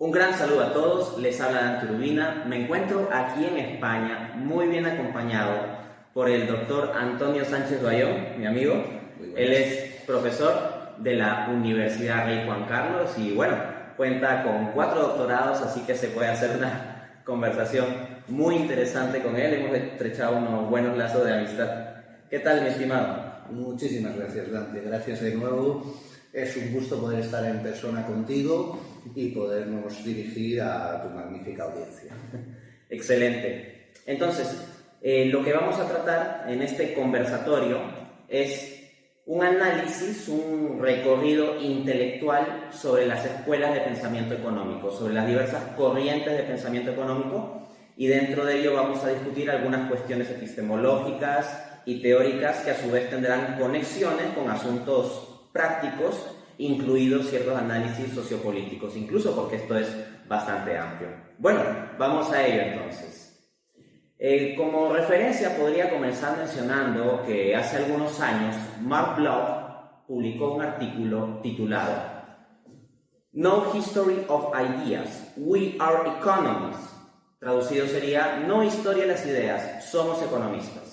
Un gran saludo a todos, les habla Dante Urbina. Me encuentro aquí en España, muy bien acompañado por el doctor Antonio Sánchez Bayón, mi amigo. Él es profesor de la Universidad Rey Juan Carlos y bueno, cuenta con 4 doctorados, así que se puede hacer una conversación muy interesante con él. Hemos estrechado unos buenos lazos de amistad. ¿Qué tal, mi estimado? Muchísimas gracias, Dante. Gracias de nuevo. Es un gusto poder estar en persona contigo y podernos dirigir a tu magnífica audiencia. Excelente. Entonces, lo que vamos a tratar en este conversatorio es un análisis, un recorrido intelectual sobre las escuelas de pensamiento económico, sobre las diversas corrientes de pensamiento económico, y dentro de ello vamos a discutir algunas cuestiones epistemológicas y teóricas que a su vez tendrán conexiones con asuntos prácticos, incluidos ciertos análisis sociopolíticos, incluso porque esto es bastante amplio. Bueno, vamos a ello entonces. Como referencia podría comenzar mencionando que hace algunos años Mark Bloch publicó un artículo titulado No History of Ideas, We Are Economists. Traducido sería No historia de las ideas, somos economistas.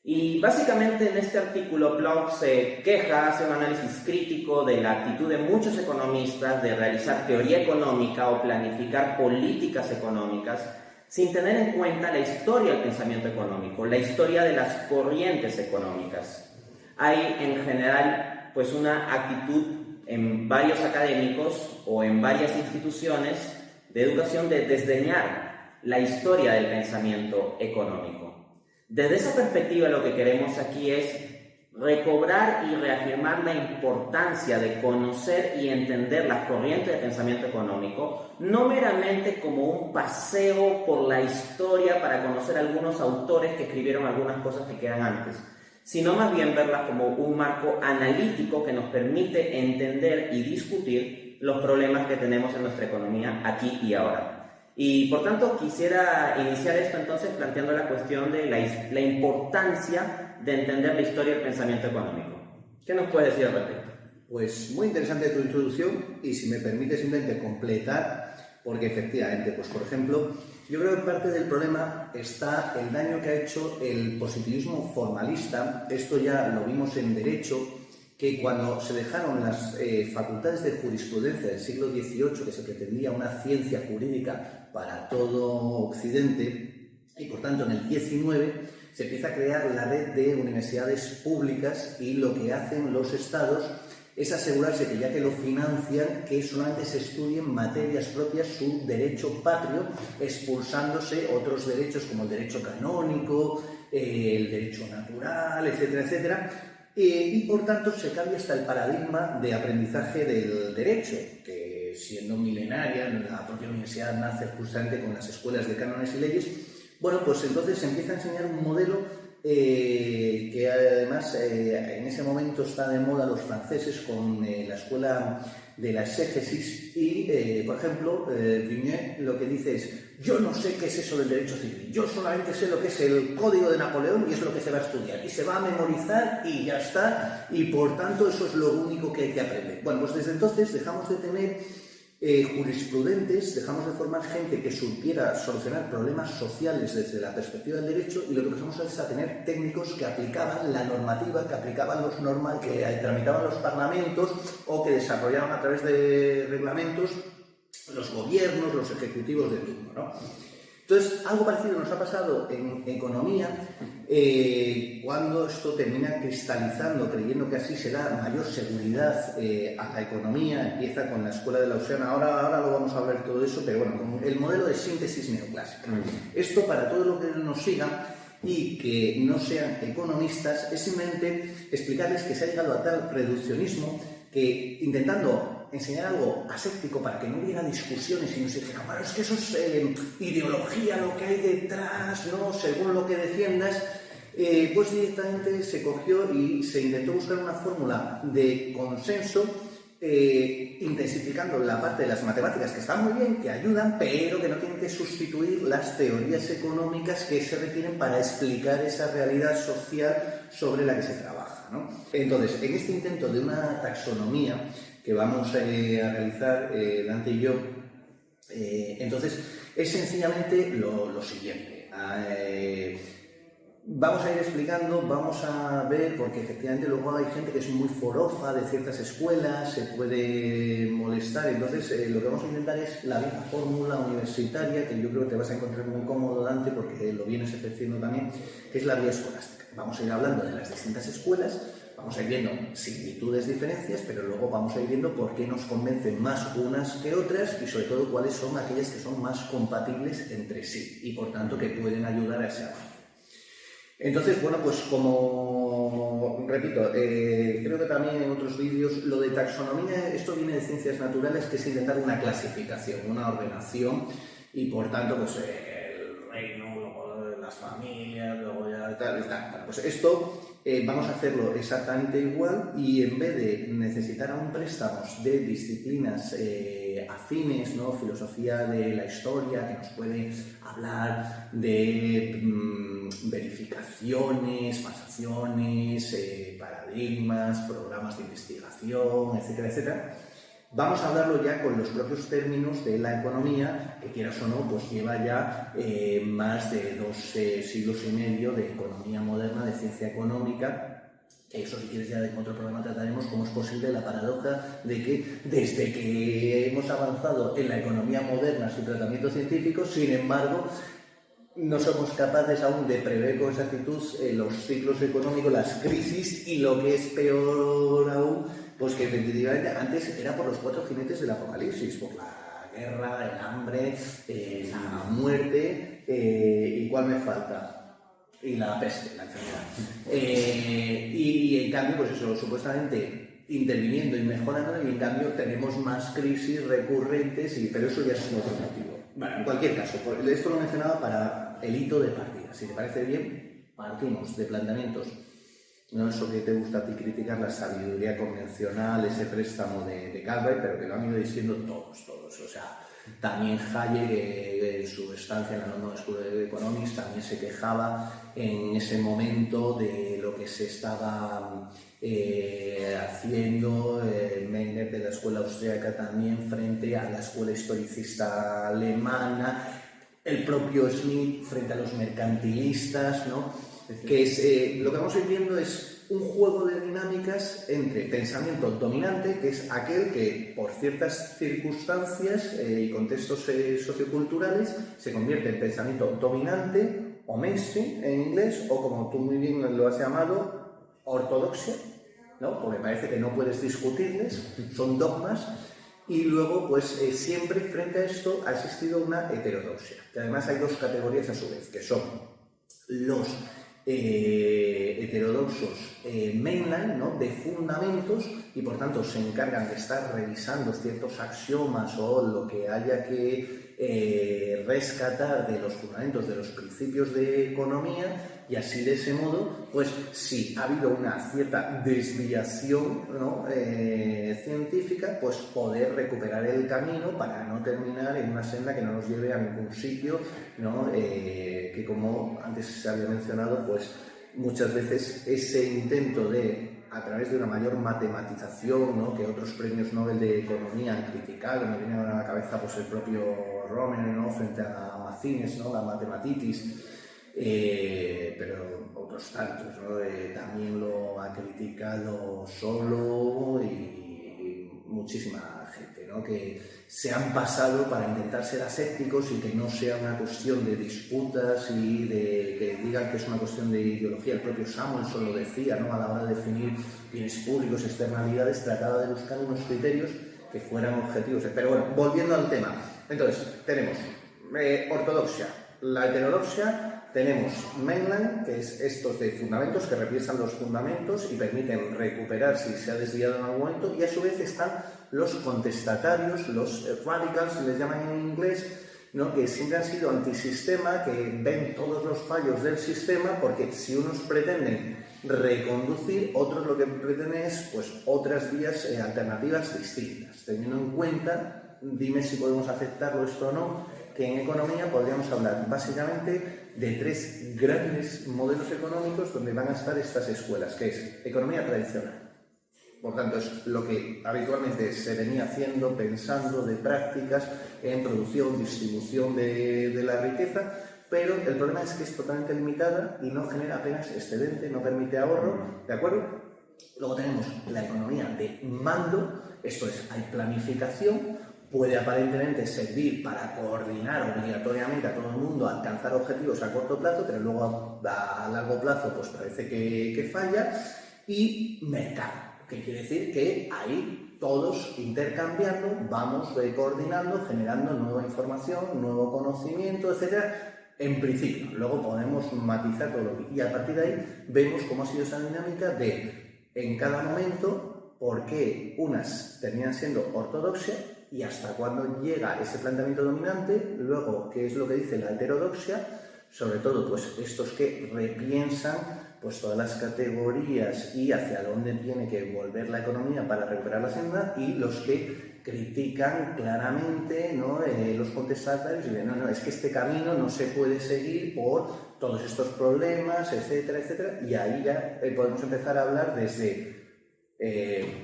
Y básicamente en este artículo Bloch se queja, hace un análisis crítico de la actitud de muchos economistas de realizar teoría económica o planificar políticas económicas sin tener en cuenta la historia del pensamiento económico, la historia de las corrientes económicas. Hay en general pues una actitud en varios académicos o en varias instituciones de educación de desdeñar la historia del pensamiento económico. Desde esa perspectiva lo que queremos aquí es recobrar y reafirmar la importancia de conocer y entender las corrientes de pensamiento económico, no meramente como un paseo por la historia para conocer algunos autores que escribieron algunas cosas que quedan antes, sino más bien verlas como un marco analítico que nos permite entender y discutir los problemas que tenemos en nuestra economía aquí y ahora. Y por tanto quisiera iniciar esto entonces planteando la cuestión de la importancia de entender la historia del pensamiento económico. ¿Qué nos puedes decir al respecto? Pues muy interesante tu introducción y si me permite simplemente completar, porque efectivamente, pues por ejemplo, yo creo que parte del problema está el daño que ha hecho el positivismo formalista. Esto ya lo vimos en Derecho, que cuando se dejaron las facultades de jurisprudencia del siglo XVIII, que se pretendía una ciencia jurídica para todo Occidente, y por tanto en el XIX se empieza a crear la red de universidades públicas y lo que hacen los estados es asegurarse que ya que lo financian, que solamente se estudien materias propias, su derecho patrio, expulsándose otros derechos como el derecho canónico, el derecho natural, etcétera, etcétera. Y por tanto se cambia hasta el paradigma de aprendizaje del derecho, que siendo milenaria, la propia universidad nace justamente con las escuelas de cánones y leyes. Bueno, pues entonces se empieza a enseñar un modelo que además en ese momento está de moda los franceses con la escuela de la exégesis y, por ejemplo, Vignet lo que dice es yo no sé qué es eso del derecho civil, yo solamente sé lo que es el Código de Napoleón y es lo que se va a estudiar y se va a memorizar y ya está y por tanto eso es lo único que hay que aprender. Bueno, pues desde entonces dejamos de tener jurisprudentes, dejamos de formar gente que supiera solucionar problemas sociales desde la perspectiva del derecho y lo que pasamos es a tener técnicos que aplicaban la normativa, que aplicaban los normas, que tramitaban los parlamentos o que desarrollaban a través de reglamentos los gobiernos, los ejecutivos de turno, ¿no? Entonces, algo parecido nos ha pasado en economía cuando esto termina cristalizando, creyendo que así se da mayor seguridad a la economía, empieza con la escuela de Lausana, ahora lo vamos a ver todo eso, pero bueno, con el modelo de síntesis neoclásica. Esto para todo lo que nos siga y que no sean economistas es simplemente explicarles que se ha llegado a tal reduccionismo que intentando enseñar algo aséptico para que no hubiera discusiones y no se dijera, bueno, es que eso es ideología, lo que hay detrás, ¿no? Según lo que defiendas, pues directamente se cogió y se intentó buscar una fórmula de consenso intensificando la parte de las matemáticas que están muy bien, que ayudan, pero que no tienen que sustituir las teorías económicas que se requieren para explicar esa realidad social sobre la que se trabaja, ¿no? Entonces, en este intento de una taxonomía que vamos a realizar Dante y yo, Entonces, es sencillamente lo siguiente. Vamos a ir explicando, vamos a ver, porque efectivamente luego hay gente que es muy forofa de ciertas escuelas, se puede molestar, entonces lo que vamos a intentar es la vieja fórmula universitaria, que yo creo que te vas a encontrar muy cómodo, Dante, porque lo vienes ejerciendo también, que es la vía escolástica. Vamos a ir hablando de las distintas escuelas, vamos a ir viendo similitudes, diferencias, pero luego vamos a ir viendo por qué nos convencen más unas que otras y sobre todo cuáles son aquellas que son más compatibles entre sí y por tanto que pueden ayudar a ese avance. Entonces, bueno, pues como repito, creo que también en otros vídeos, lo de taxonomía, esto viene de ciencias naturales, que es intentar una clasificación, una ordenación, y por tanto, pues el reino, luego las familias, luego ya tal. Bueno, pues esto vamos a hacerlo exactamente igual, y en vez de necesitar aún préstamos de disciplinas afines, ¿no? Filosofía de la historia, que nos puede hablar de verificaciones, falsaciones, paradigmas, programas de investigación, etcétera, etcétera. Vamos a hablarlo ya con los propios términos de la economía, que quieras o no, pues lleva ya más de 2 siglos y medio de economía moderna, de ciencia económica. Eso, si quieres, ya en otro programa trataremos cómo es posible la paradoja de que desde que hemos avanzado en la economía moderna sin tratamiento científico, sin embargo, no somos capaces aún de prever con exactitud los ciclos económicos, las crisis, y lo que es peor aún, pues que efectivamente antes era por los 4 jinetes del apocalipsis, por la guerra, el hambre, la muerte, ¿y cuál me falta? Y la peste, la enfermedad. Y en cambio, pues eso, supuestamente interviniendo y mejorando, y en cambio tenemos más crisis recurrentes, pero eso ya es otro motivo. Bueno, en cualquier caso, esto lo mencionaba para el hito de partida. Si te parece bien, partimos de planteamientos, no eso que te gusta a ti criticar, la sabiduría convencional, ese préstamo de Calvert, pero que lo han ido diciendo todos. O sea, también Hayek, en su estancia en la London School of Economics, también se quejaba en ese momento de lo que se estaba haciendo, Menger de la escuela austríaca también frente a la escuela historicista alemana, el propio Smith frente a los mercantilistas, ¿no? Que es, lo que vamos a ir viendo es un juego de dinámicas entre pensamiento dominante, que es aquel que por ciertas circunstancias y contextos socioculturales se convierte en pensamiento dominante o mainstream en inglés, o como tú muy bien lo has llamado, ortodoxia, ¿no? Porque parece que no puedes discutirles, son dogmas. Y luego, pues siempre frente a esto ha existido una heterodoxia, que además hay 2 categorías a su vez, que son los heterodoxos mainline, ¿no? De fundamentos, y por tanto se encargan de estar revisando ciertos axiomas o lo que haya que rescatar de los fundamentos de los principios de economía, y así de ese modo, pues si ha habido una cierta desviación, ¿no? Científica, pues poder recuperar el camino para no terminar en una senda que no nos lleve a ningún sitio, ¿no? Que como antes se había mencionado, pues muchas veces ese intento de, a través de una mayor matematización, ¿no? Que otros premios Nobel de Economía han criticado, me viene a la cabeza pues el propio Romer, ¿no? Frente a Macines, ¿no? La matematitis, pero otros tantos, ¿no? También lo ha criticado Solo y muchísima gente, ¿no? Que se han pasado para intentar ser asépticos y que no sea una cuestión de disputas y de que digan que es una cuestión de ideología. El propio Samuelson lo decía, ¿no? A la hora de definir bienes públicos, externalidades, trataba de buscar unos criterios que fueran objetivos. Pero bueno, volviendo al tema. Entonces, tenemos ortodoxia, la heterodoxia. Tenemos mainline, que es estos de fundamentos, que repiensan los fundamentos y permiten recuperar si se ha desviado en algún momento, y a su vez están los contestatarios, los radicals, les llaman en inglés, ¿no? Que siempre han sido antisistema, que ven todos los fallos del sistema, porque si unos pretenden reconducir, otros lo que pretenden es pues otras vías alternativas distintas, teniendo en cuenta, dime si podemos aceptarlo esto o no, que en economía podríamos hablar básicamente de 3 grandes modelos económicos donde van a estar estas escuelas, que es economía tradicional, Por tanto, es lo que habitualmente se venía haciendo, pensando de prácticas en producción, distribución de la riqueza, pero el problema es que es totalmente limitada y no genera apenas excedente, no permite ahorro, ¿de acuerdo? Luego tenemos la economía de mando, esto es, hay planificación, puede aparentemente servir para coordinar obligatoriamente a todo el mundo, alcanzar objetivos a corto plazo, pero luego a largo plazo pues parece que falla, y mercado. ¿Qué quiere decir? Que ahí todos intercambiando, vamos coordinando, generando nueva información, nuevo conocimiento, etcétera. En principio, luego podemos matizar todo lo que... Y a partir de ahí vemos cómo ha sido esa dinámica de, en cada momento, por qué unas terminan siendo ortodoxia y hasta cuándo llega ese planteamiento dominante, luego qué es lo que dice la heterodoxia, sobre todo pues estos que repiensan pues todas las categorías y hacia dónde tiene que volver la economía para recuperar la senda, y los que critican claramente, ¿no?, los contestatarios y dicen, no, es que este camino no se puede seguir por todos estos problemas, etcétera, etcétera, y ahí ya podemos empezar a hablar desde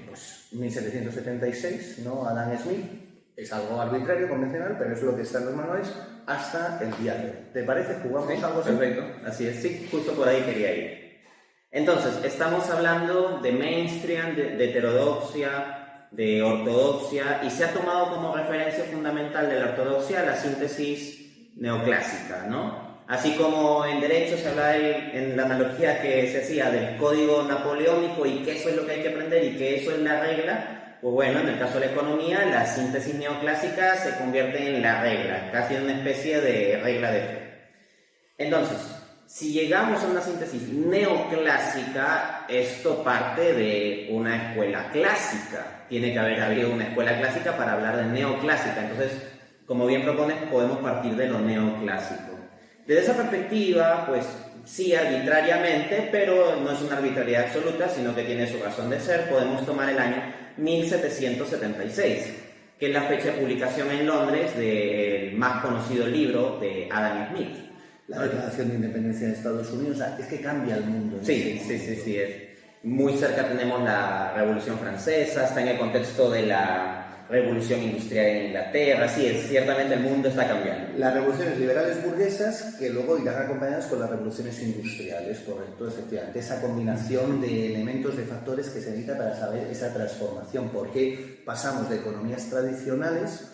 pues 1776, ¿no?, Adam Smith, es algo arbitrario, convencional, pero es lo que está en los manuales, hasta el día de hoy. ¿Te parece? ¿Jugamos algo así? Perfecto, así es, sí, justo por ahí quería ir. Entonces, estamos hablando de mainstream, de heterodoxia, de ortodoxia, y se ha tomado como referencia fundamental de la ortodoxia la síntesis neoclásica, ¿no? Así como en derecho se habla en la analogía que se hacía del código napoleónico y que eso es lo que hay que aprender y que eso es la regla, pues bueno, en el caso de la economía, la síntesis neoclásica se convierte en la regla, casi en una especie de regla de fe. Entonces, si llegamos a una síntesis neoclásica, esto parte de una escuela clásica. Tiene que haber habido una escuela clásica para hablar de neoclásica. Entonces, como bien propones, podemos partir de lo neoclásico. Desde esa perspectiva, pues sí, arbitrariamente, pero no es una arbitrariedad absoluta, sino que tiene su razón de ser, podemos tomar el año 1776, que es la fecha de publicación en Londres del más conocido libro de Adam Smith. La Declaración de Independencia de Estados Unidos, o sea, es que cambia el mundo. Sí. Muy cerca tenemos la Revolución Francesa, está en el contexto de la Revolución Industrial en Inglaterra, ciertamente el mundo está cambiando. Las revoluciones liberales burguesas que luego irán acompañadas con las revoluciones industriales, correcto, efectivamente. Esa combinación de elementos, de factores que se necesita para saber esa transformación, porque pasamos de economías tradicionales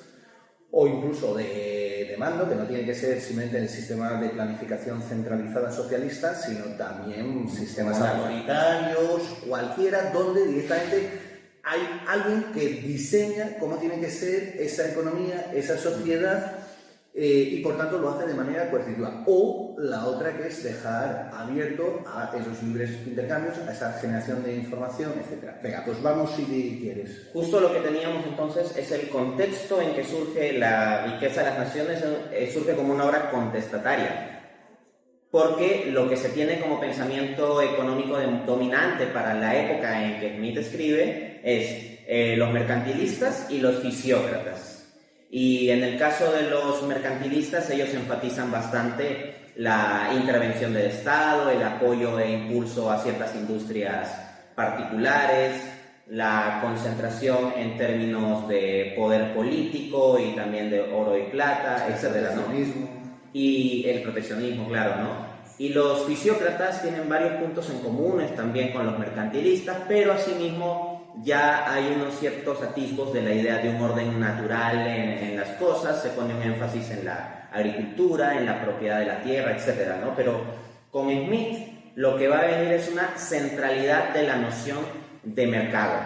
o incluso de mando, que no tiene que ser simplemente el sistema de planificación centralizada socialista, sino también sistemas autoritarios, cualquiera, donde directamente hay alguien que diseña cómo tiene que ser esa economía, esa sociedad, y por tanto lo hace de manera coercitiva. O la otra, que es dejar abierto a esos libres intercambios, a esa generación de información, etc. Venga, pues vamos si quieres. Justo lo que teníamos entonces es el contexto en que surge la riqueza de las naciones, surge como una obra contestataria. Porque lo que se tiene como pensamiento económico dominante para la época en que Smith escribe es los mercantilistas y los fisiócratas. Y en el caso de los mercantilistas, ellos enfatizan bastante la intervención del Estado, el apoyo e impulso a ciertas industrias particulares, la concentración en términos de poder político y también de oro y plata, etc., ¿no? Y el proteccionismo, claro, ¿no? Y los fisiócratas tienen varios puntos en comunes también con los mercantilistas, pero asimismo ya hay unos ciertos atisbos de la idea de un orden natural en las cosas, se pone un énfasis en la agricultura, en la propiedad de la tierra, etc., ¿no? Pero con Smith lo que va a venir es una centralidad de la noción de mercado.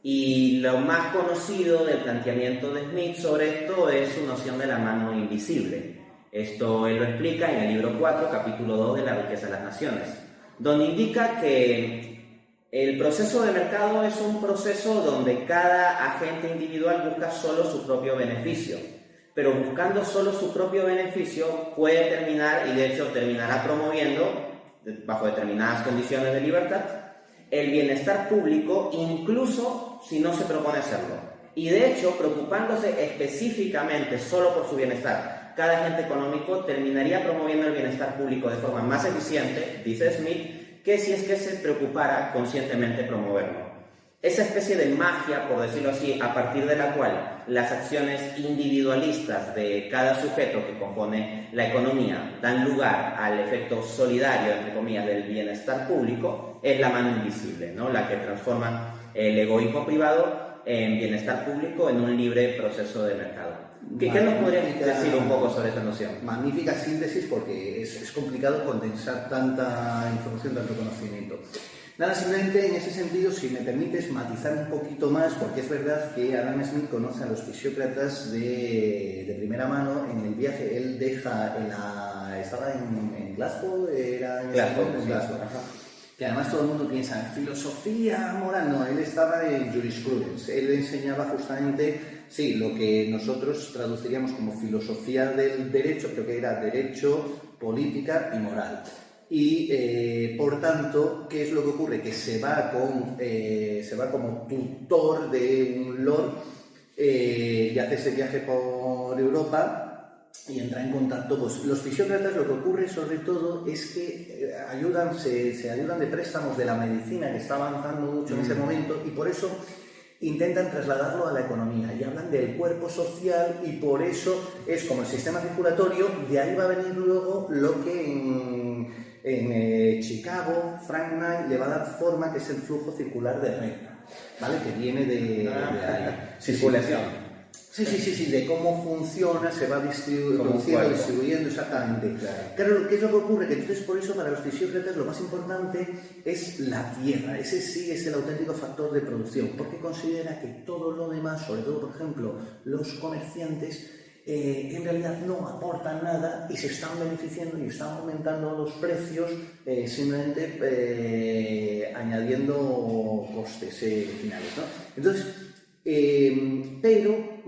Y lo más conocido del planteamiento de Smith sobre esto es su noción de la mano invisible. Esto él lo explica en el libro 4, capítulo 2 de La riqueza de las naciones, donde indica que el proceso de mercado es un proceso donde cada agente individual busca solo su propio beneficio, pero buscando solo su propio beneficio puede terminar, y de hecho terminará promoviendo, bajo determinadas condiciones de libertad, el bienestar público, incluso si no se propone hacerlo. Y de hecho, preocupándose específicamente solo por su bienestar, cada agente económico terminaría promoviendo el bienestar público de forma más eficiente, dice Smith, que si es que se preocupara conscientemente promoverlo. esa especie de magia, por decirlo así, a partir de la cual las acciones individualistas de cada sujeto que compone la economía dan lugar al efecto solidario, entre comillas, del bienestar público, es la mano invisible, ¿no? La que transforma el egoísmo privado en bienestar público en un libre proceso de mercado. ¿Qué nos podrías decir un poco sobre esta noción? Magnífica síntesis, porque es complicado condensar tanta información, tanto conocimiento. Nada, simplemente en ese sentido, si me permites matizar un poquito más, porque es verdad que Adam Smith conoce a los fisiócratas de primera mano en el viaje. Él deja estaba en Glasgow, era en Glasgow. Que además todo el mundo piensa en filosofía moral. No, él estaba en jurisprudence. Él enseñaba justamente, sí, lo que nosotros traduciríamos como filosofía del derecho, creo que era derecho, política y moral. Y por tanto, ¿qué es lo que ocurre? Que se va como tutor de un lord y hace ese viaje por Europa y entra en contacto. Pues los fisiócratas, lo que ocurre sobre todo es que se ayudan de préstamos de la medicina, que está avanzando mucho en ese momento, y por eso intentan trasladarlo a la economía y hablan del cuerpo social, y por eso es como el sistema circulatorio. De ahí va a venir luego lo que en Chicago Frank Knight le va a dar forma, que es el flujo circular de renta, ¿vale? Que viene de ahí. Circulación. Sí, de cómo funciona, se va distribuyendo, exactamente. Claro, ¿qué es lo que ocurre? Que entonces por eso para los fisiócratas lo más importante es la tierra. Ese sí es el auténtico factor de producción, porque considera que todo lo demás, sobre todo por ejemplo los comerciantes, en realidad no aportan nada y se están beneficiando y están aumentando los precios simplemente añadiendo costes finales, ¿no? Entonces, pero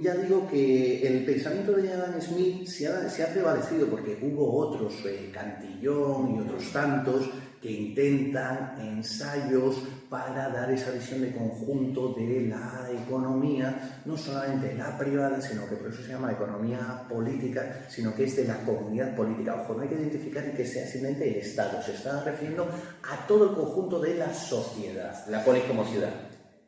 ya digo que el pensamiento de Adam Smith se ha prevalecido, porque hubo otros, Cantillon y otros tantos, que intentan ensayos para dar esa visión de conjunto de la economía, no solamente la privada, sino que por eso se llama economía política, sino que es de la comunidad política. Ojo, no hay que identificar que sea simplemente el Estado, se está refiriendo a todo el conjunto de la sociedad. La polis como ciudad.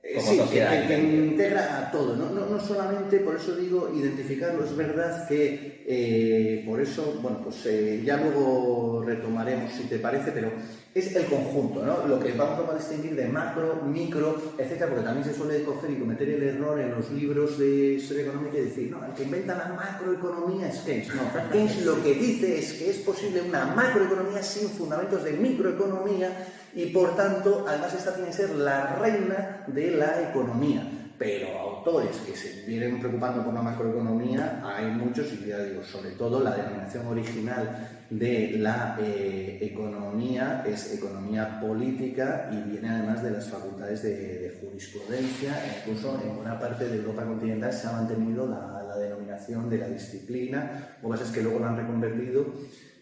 Sí, sociedad, que integra a todo, no solamente, por eso digo, identificarlo. Es verdad que por eso, bueno, pues ya luego retomaremos si te parece, pero es el conjunto, ¿no? Lo que vamos a distinguir de macro, micro, etcétera, porque también se suele coger y cometer el error en los libros de historia económica y decir, no, el que inventa la macroeconomía es Keynes. No, Keynes lo que dice es que es posible una macroeconomía sin fundamentos de microeconomía, y por tanto, además esta tiene que ser la reina de la economía. Pero autores que se vienen preocupando por la macroeconomía hay muchos, y ya digo, sobre todo la denominación original de la economía es economía política, y viene además de las facultades de jurisprudencia. Incluso en buena parte de Europa continental se ha mantenido la denominación de la disciplina. Lo que pasa es que luego lo han reconvertido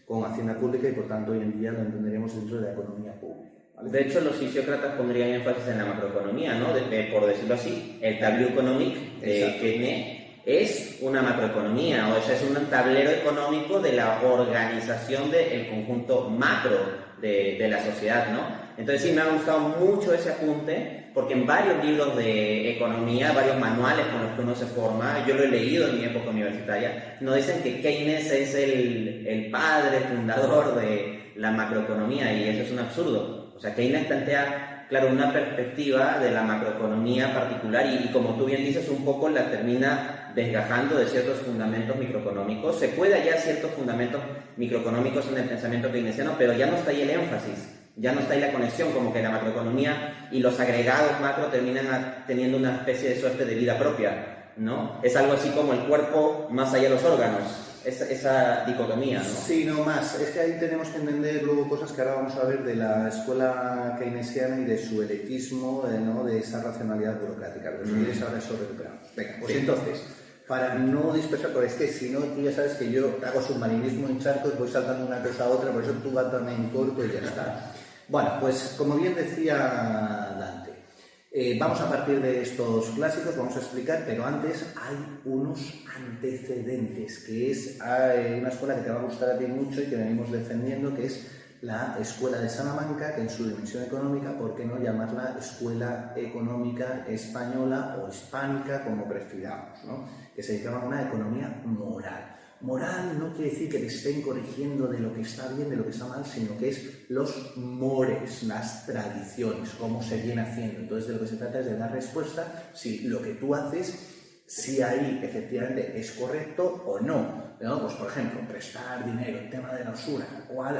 con Hacienda Pública, y por tanto hoy en día lo entenderemos dentro de la economía pública. De hecho, los fisiócratas pondrían énfasis en la macroeconomía, ¿no? Por decirlo así, el tableau economique de Keynes es una macroeconomía, o sea, es un tablero económico de la organización del conjunto macro de la sociedad, ¿no? Entonces sí me ha gustado mucho ese apunte, porque en varios libros de economía, varios manuales con los que uno se forma, yo lo he leído en mi época universitaria, nos dicen que Keynes es el padre fundador de la macroeconomía, y eso es un absurdo. O sea, Keynes plantea, claro, una perspectiva de la macroeconomía particular, y como tú bien dices, un poco la termina desgajando de ciertos fundamentos microeconómicos. Se puede hallar ciertos fundamentos microeconómicos en el pensamiento keynesiano, pero ya no está ahí el énfasis, ya no está ahí la conexión, como que la macroeconomía y los agregados macro terminan teniendo una especie de suerte de vida propia, ¿no? Es algo así como el cuerpo más allá de los órganos. Esa dicotomía, ¿no? Sí, no más. Es que ahí tenemos que entender luego cosas que ahora vamos a ver de la escuela keynesiana y de su elitismo, ¿no? De esa racionalidad burocrática. Pero si quieres ahora eso recuperamos. Venga, pues sí. Entonces, para no dispersar, porque es que si no, tú ya sabes que yo hago submarinismo en charcos, voy saltando una cosa a otra, por eso tú vas también en corto y ya está. Bueno, pues como bien decía Dante, vamos a partir de estos clásicos, vamos a explicar, pero antes hay unos antecedentes, que es una escuela que te va a gustar a ti mucho y que venimos defendiendo, que es la Escuela de Salamanca, que en su dimensión económica, ¿por qué no llamarla Escuela Económica Española o Hispánica, como prefiramos, ¿no? Que se dedicaba a una economía moral. Moral no quiere decir que te estén corrigiendo de lo que está bien, de lo que está mal, sino que es los mores, las tradiciones, cómo se viene haciendo. Entonces, de lo que se trata es de dar respuesta si lo que tú haces, si ahí efectivamente es correcto o no. ¿No? Pues, por ejemplo, prestar dinero, el tema de la usura,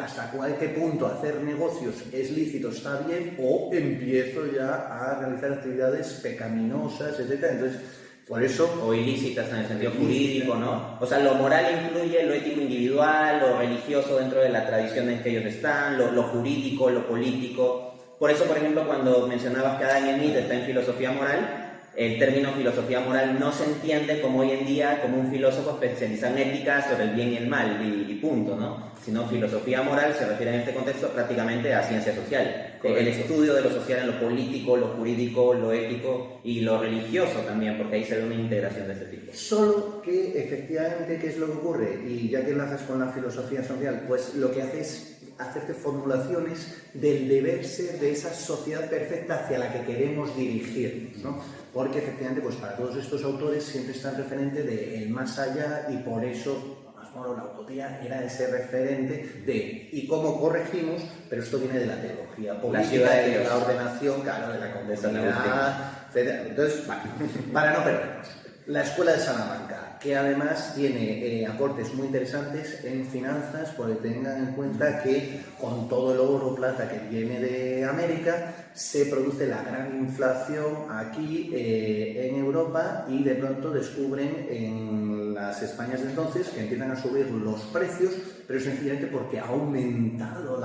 hasta qué punto hacer negocios es lícito, está bien, o empiezo ya a realizar actividades pecaminosas, etc. Entonces, por eso... O ilícitas en el sentido jurídico, ¿no? O sea, lo moral incluye lo ético individual, lo religioso dentro de la tradición en que ellos están, lo jurídico, lo político. Por eso, por ejemplo, cuando mencionabas que Adam Smith está en filosofía moral, el término filosofía moral no se entiende como hoy en día como un filósofo especializado en ética sobre el bien y el mal, y punto, ¿no? Sino filosofía moral se refiere en este contexto prácticamente a ciencia social. Correcto. El estudio de lo social en lo político, lo jurídico, lo ético y lo religioso también, porque ahí se ve una integración de ese tipo. Solo que efectivamente, ¿qué es lo que ocurre? Y ya que enlazas con la filosofía social, pues lo que hace es hacerte formulaciones del deber ser de esa sociedad perfecta hacia la que queremos dirigirnos, ¿no? Porque efectivamente, pues para todos estos autores siempre está el referente de el más allá, y por eso la utopía era ese referente de ¿y cómo corregimos? Pero esto viene de la teología política, de la ordenación, claro, de la comunidad, etc. Entonces, vale, para no perdernos, la Escuela de Salamanca, que además tiene aportes muy interesantes en finanzas, porque tengan en cuenta que con todo el oro o plata que viene de América, se produce la gran inflación aquí en Europa, y de pronto descubren en las Españas de entonces que empiezan a subir los precios, pero sencillamente porque ha aumentado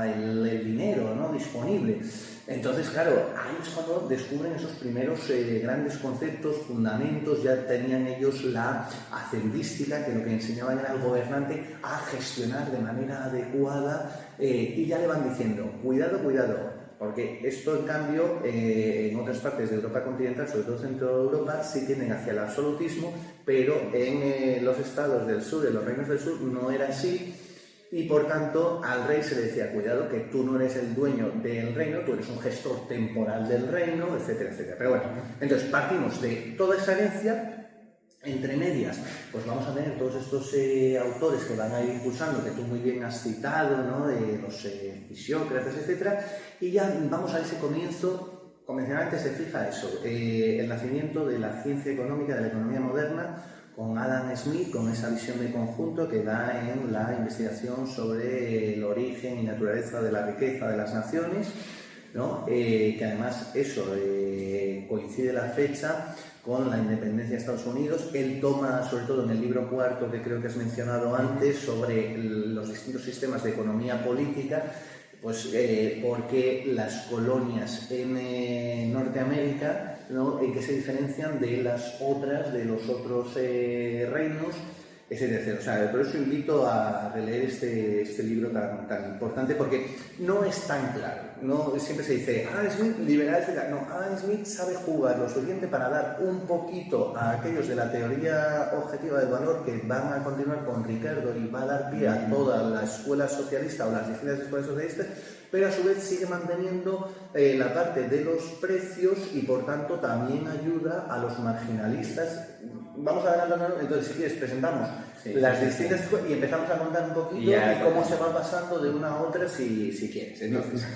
el dinero, ¿no?, disponible. Entonces, claro, ahí es cuando descubren esos primeros grandes conceptos, fundamentos. Ya tenían ellos la hacendística, que lo que enseñaban era al gobernante a gestionar de manera adecuada, y ya le van diciendo, cuidado, cuidado, porque esto, en cambio, en otras partes de Europa continental, sobre todo centro de Europa, sí tienden hacia el absolutismo, pero en los estados del sur, en los reinos del sur, no era así. Y por tanto al rey se le decía, cuidado, que tú no eres el dueño del reino, tú eres un gestor temporal del reino, etcétera, etcétera. Pero bueno, entonces partimos de toda esa herencia. Entre medias, pues vamos a tener todos estos autores que van a ir impulsando, que tú muy bien has citado, ¿no?, de los fisiócratas, etcétera, y ya vamos a ese comienzo. Convencionalmente se fija eso, el nacimiento de la ciencia económica, de la economía moderna, con Adam Smith, con esa visión de conjunto que da en la investigación sobre el origen y naturaleza de la riqueza de las naciones, ¿no? Que además eso coincide la fecha con la independencia de Estados Unidos. Él toma, sobre todo en el libro cuarto, que creo que has mencionado antes, sobre los distintos sistemas de economía política, pues porque las colonias en Norteamérica, ¿no?, en que se diferencian de las otras, de los otros reinos, etcétera, etcétera. O sea, por eso invito a releer este libro tan importante, porque no es tan claro, ¿no? Siempre se dice, Adam Smith, liberal, etcétera. No, Adam Smith sabe jugar lo suficiente para dar un poquito a aquellos de la teoría objetiva del valor que van a continuar con Ricardo, y va a dar pie a toda la escuela socialista o las distintas escuelas socialistas, pero a su vez sigue manteniendo la parte de los precios, y por tanto también ayuda a los marginalistas. Vamos adelantando, entonces si quieres presentamos las distintas y empezamos a contar un poquito de cómo se va pasando de una a otra, si quieres. Entonces,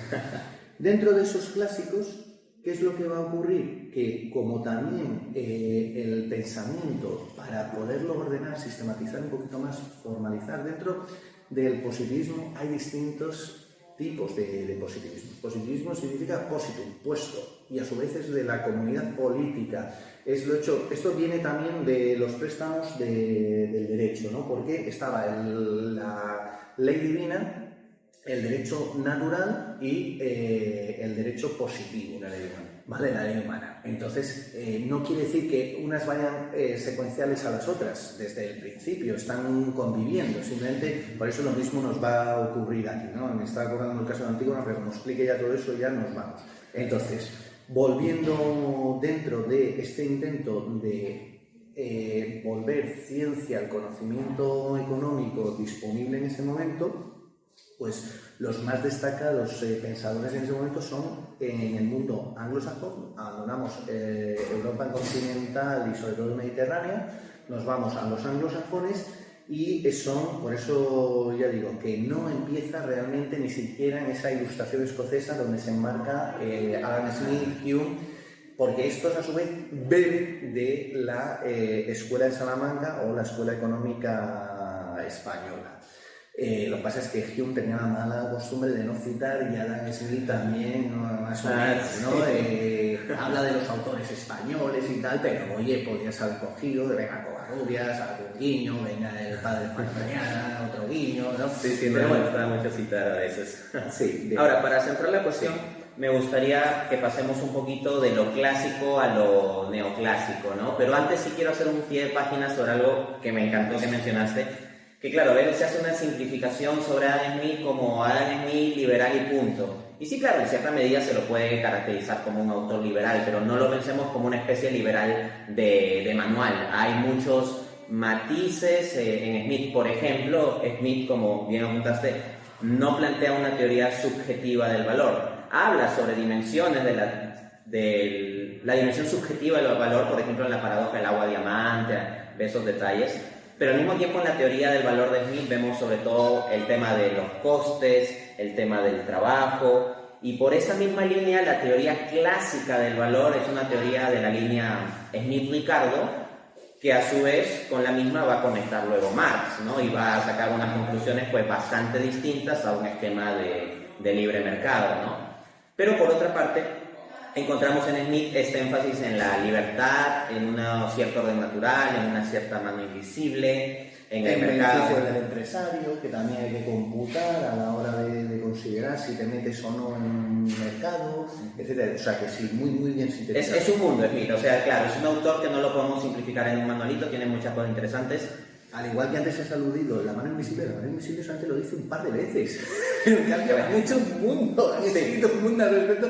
dentro de esos clásicos, ¿qué es lo que va a ocurrir? Que como también el pensamiento, para poderlo ordenar, sistematizar un poquito más, formalizar dentro del positivismo, hay distintos tipos de positivismo. Positivismo significa positum, puesto, y a su vez es de la comunidad política. Esto viene también de los préstamos del derecho, ¿no? Porque estaba la ley divina, el derecho natural y el derecho positivo. La ley humana. Vale, la ley humana. Entonces, no quiere decir que unas vayan secuenciales a las otras desde el principio, están conviviendo. Simplemente, por eso lo mismo nos va a ocurrir aquí, ¿no? Me está acordando el caso de Antígona, pero como explique ya todo eso, ya nos vamos. Entonces, volviendo dentro de este intento de volver ciencia al conocimiento económico disponible en ese momento, pues los más destacados pensadores en ese momento son en el mundo anglosajón. Abandonamos Europa continental y sobre todo el Mediterráneo, nos vamos a los anglosajones y son, por eso ya digo, que no empieza realmente ni siquiera en esa ilustración escocesa donde se enmarca Adam Smith, Hume, porque estos a su vez beben de la Escuela de Salamanca o la Escuela Económica Española. Lo que pasa es que Hume tenía la mala costumbre de no citar, y Adam Smith también, más o menos, ¿no? Habla de los autores españoles y tal, pero oye, podrías haber cogido de venga Covarrubias, algún guiño, venga el padre Juan Mañana, otro guiño, ¿no? Sí, me gusta mucho citar a veces. Sí, bien. Ahora, para centrar la cuestión, me gustaría que pasemos un poquito de lo clásico a lo neoclásico, ¿no? Pero antes sí quiero hacer un pie de página sobre algo que me encantó que mencionaste, que claro, a veces se hace una simplificación sobre Adam Smith como Adam Smith liberal y punto. Y sí, claro, en cierta medida se lo puede caracterizar como un autor liberal, pero no lo pensemos como una especie liberal de manual. Hay muchos matices en Smith. Por ejemplo, Smith, como bien apuntaste, no plantea una teoría subjetiva del valor. Habla sobre dimensiones de la dimensión subjetiva del valor, por ejemplo, en la paradoja del agua diamante, de esos detalles. Pero al mismo tiempo en la teoría del valor de Smith vemos sobre todo el tema de los costes, el tema del trabajo, y por esa misma línea la teoría clásica del valor es una teoría de la línea Smith-Ricardo, que a su vez con la misma va a conectar luego Marx, ¿no? Y va a sacar unas conclusiones pues bastante distintas a un esquema de libre mercado, ¿no? Pero por otra parte, encontramos en Smith este énfasis en la libertad, en un cierto orden natural, en una cierta mano invisible, en el mercado. Beneficio del empresario, que también hay que computar a la hora de considerar si te metes o no en un mercado, etc. O sea que sí, muy bien sintetizado. Es un mundo Smith, o sea, claro, es un autor que no lo podemos simplificar en un manualito, tiene muchas cosas interesantes. Al igual que antes has aludido, la mano invisible solamente lo dice un par de veces. En cambio, han hecho un mundo, han escrito un mundo al respecto.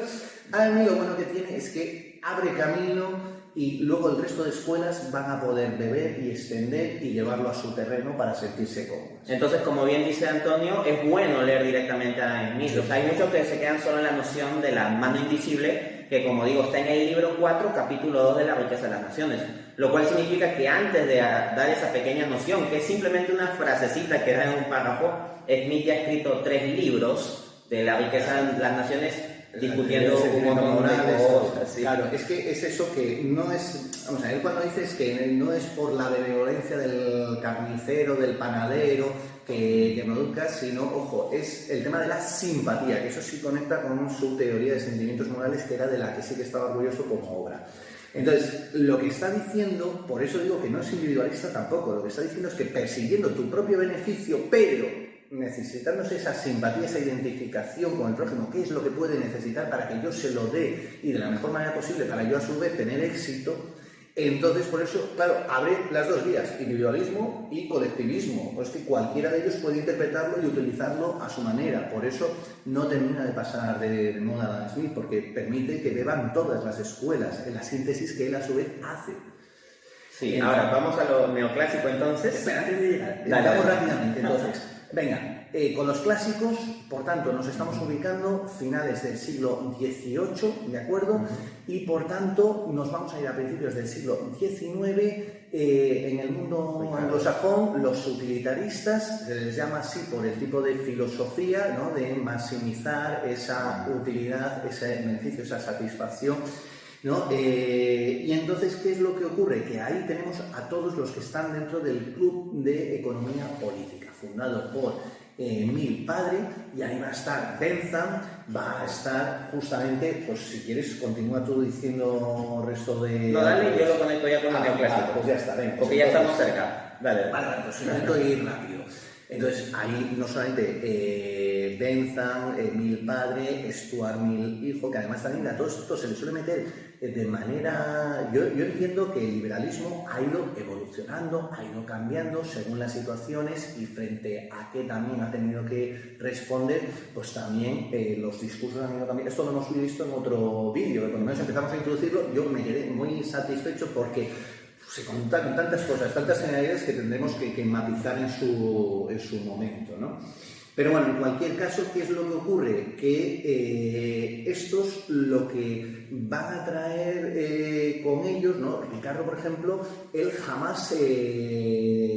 A mí lo bueno que tiene es que abre camino y luego el resto de escuelas van a poder beber y extender y llevarlo a su terreno para sentirse cómodos. Entonces, como bien dice Antonio, es bueno leer directamente a Smith. O sea, hay muchos que se quedan solo en la noción de la mano invisible, que como digo, está en el libro 4, capítulo 2 de La riqueza de las naciones. Lo cual significa que antes de dar esa pequeña noción, que es simplemente una frasecita que da en un párrafo, Smith ya ha escrito 3 libros de La riqueza de las naciones, discutiendo un montón de cosas. Sí. Claro, es que es eso que no es... Vamos a ver, cuando dices que no es por la benevolencia del carnicero, del panadero, que produzca, sino, ojo, es el tema de la simpatía, que eso sí conecta con su teoría de sentimientos morales, que era de la que sí que estaba orgulloso como obra. Entonces, lo que está diciendo, por eso digo que no es individualista tampoco, lo que está diciendo es que persiguiendo tu propio beneficio, pero necesitándose esa simpatía, esa identificación con el prójimo, qué es lo que puede necesitar para que yo se lo dé y de la mejor manera posible para yo a su vez tener éxito, entonces por eso, claro, abre las dos vías, individualismo y colectivismo, pues que cualquiera de ellos puede interpretarlo y utilizarlo a su manera, por eso no termina de pasar de moda Adam Smith, porque permite que beban todas las escuelas en la síntesis que él a su vez hace. Sí, ahora vamos a lo neoclásico entonces. Espérate de llegar, vamos rápidamente entonces. Venga, con los clásicos, por tanto, nos estamos ubicando finales del siglo XVIII, ¿de acuerdo? Y por tanto, nos vamos a ir a principios del siglo XIX. En el mundo anglosajón, los utilitaristas, se les llama así por el tipo de filosofía, ¿no? De maximizar esa utilidad, ese beneficio, esa satisfacción, ¿no? Y entonces, ¿qué es lo que ocurre? Que ahí tenemos a todos los que están dentro del Club de Economía Política, fundado por Emil Padre, y ahí va a estar Bentham, va a estar justamente, pues si quieres continúa tú diciendo el resto de... No, dale, yo lo conecto ya con el neoclásico. Pues ya está, venga. Porque ya estamos cerca. Dale. Vale, pues intento ir rápido. Entonces, ahí no solamente Bentham, Emil Padre, Stuart Mill hijo, que además también a todo esto se le suele meter de manera... Yo entiendo que el liberalismo ha ido evolucionando, ha ido cambiando según las situaciones y frente a qué también ha tenido que responder, pues también los discursos han ido cambiando. Esto lo hemos visto en otro vídeo, que cuando menos empezamos a introducirlo, yo me quedé muy satisfecho porque se contan tantas cosas, tantas generalidades que tendremos que matizar en su momento, ¿no? Pero bueno, en cualquier caso, ¿qué es lo que ocurre? Que estos lo que van a traer con ellos, ¿no? Ricardo, por ejemplo, él jamás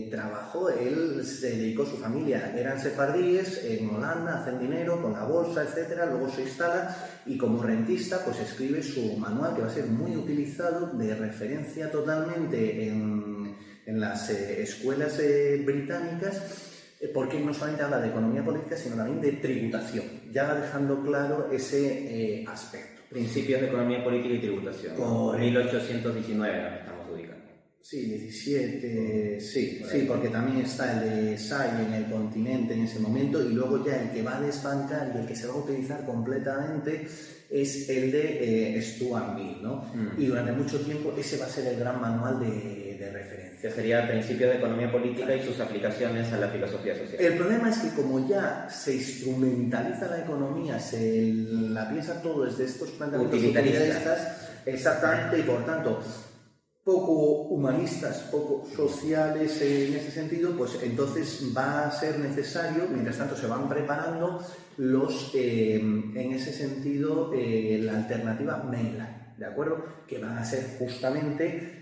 trabajó, él se dedicó a su familia, eran sefardíes en Holanda, hacen dinero con la bolsa, etcétera, luego se instala y como rentista pues escribe su manual que va a ser muy utilizado, de referencia totalmente en las escuelas británicas, porque no solamente habla de economía política, sino también de tributación, ya va dejando claro ese aspecto. Principios de economía política y tributación. Correcto. 1819 nos estamos ubicando. Sí, 17, sí, porque también está el de Say en el continente en ese momento, y luego ya el que va a desbancar y el que se va a utilizar completamente es el de Stuart Mill, ¿no? Y durante mucho tiempo ese va a ser el gran manual de referencia. Que sería Principios de economía política y sus aplicaciones a la filosofía social. El problema es que como ya se instrumentaliza la economía, se la piensa todo desde estos planteamientos utilitaristas, exactamente, y por tanto poco humanistas, poco sociales en ese sentido, pues entonces va a ser necesario, mientras tanto se van preparando en ese sentido, la alternativa mainline, ¿de acuerdo? Que van a ser justamente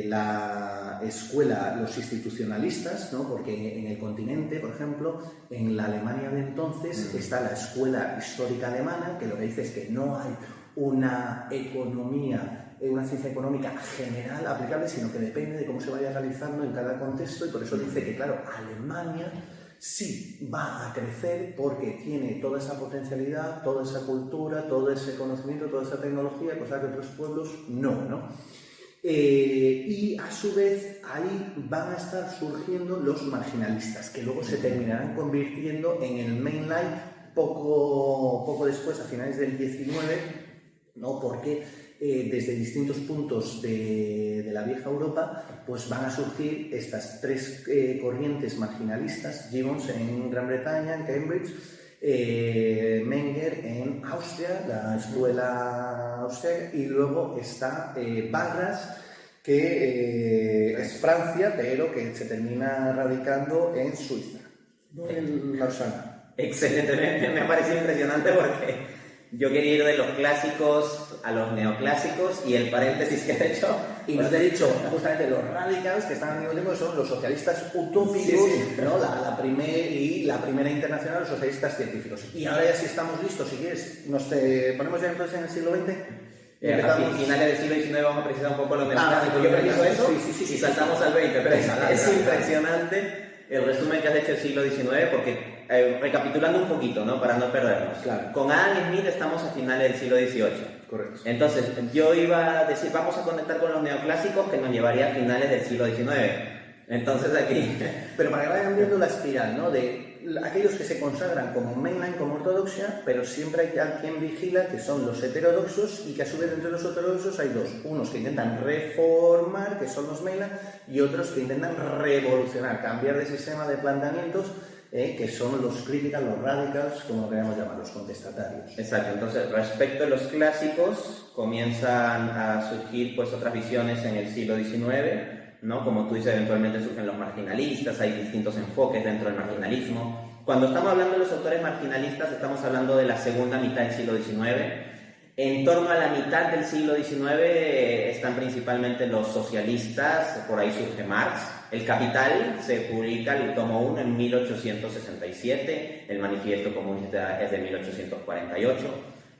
la escuela, los institucionalistas, ¿no? Porque en el continente, por ejemplo, en la Alemania de entonces está la escuela histórica alemana, que lo que dice es que no hay una ciencia económica general aplicable, sino que depende de cómo se vaya realizando en cada contexto, y por eso dice que, claro, Alemania sí va a crecer porque tiene toda esa potencialidad, toda esa cultura, todo ese conocimiento, toda esa tecnología, cosa que otros pueblos no. Y a su vez ahí van a estar surgiendo los marginalistas, que luego se terminarán convirtiendo en el mainline poco después, a finales del 19, ¿no? Porque desde distintos puntos de la vieja Europa pues van a surgir estas tres corrientes marginalistas: Gibbons en Gran Bretaña, en Cambridge, Menger en Austria, la escuela austríaca, y luego está Barras, que es Francia, pero que se termina radicando en Suiza, en Lausana. Excelente, me parece impresionante porque yo quería ir de los clásicos a los neoclásicos, y el paréntesis que he hecho... Y nos he dicho justamente los radicals, que están al mismo tiempo, son los socialistas utópicos, sí. ¿No? La primera internacional, los socialistas científicos. Y ahora ya si estamos listos, si quieres, nos ponemos ya entonces en el siglo XX. A finales del siglo XIX vamos a precisar un poco los neoclásicos. Yo preciso eso y saltamos al XX, pero es impresionante el resumen que has hecho del siglo XIX, porque recapitulando un poquito, ¿no? Para no perdernos. Claro. Con Adam Smith estamos a finales del siglo XVIII. Correcto. Entonces, yo iba a decir, vamos a conectar con los neoclásicos, que nos llevaría a finales del siglo XIX. Entonces aquí... Pero para que vayan viendo la espiral, ¿no? De aquellos que se consagran como mainline, como ortodoxia, pero siempre hay quien vigila, que son los heterodoxos, y que a su vez entre los heterodoxos hay dos: unos que intentan reformar, que son los mainline, y otros que intentan revolucionar, cambiar de sistema de planteamientos, que son los critical, los radicals, como queremos llamar, los contestatarios. Exacto. Entonces, respecto a los clásicos, comienzan a surgir pues otras visiones en el siglo XIX, ¿no? Como tú dices, eventualmente surgen los marginalistas, hay distintos enfoques dentro del marginalismo. Cuando estamos hablando de los autores marginalistas, estamos hablando de la segunda mitad del siglo XIX. En torno a la mitad del siglo XIX están principalmente los socialistas, por ahí surge Marx. El Capital se publica el tomo 1 en 1867, el Manifiesto Comunista es de 1848.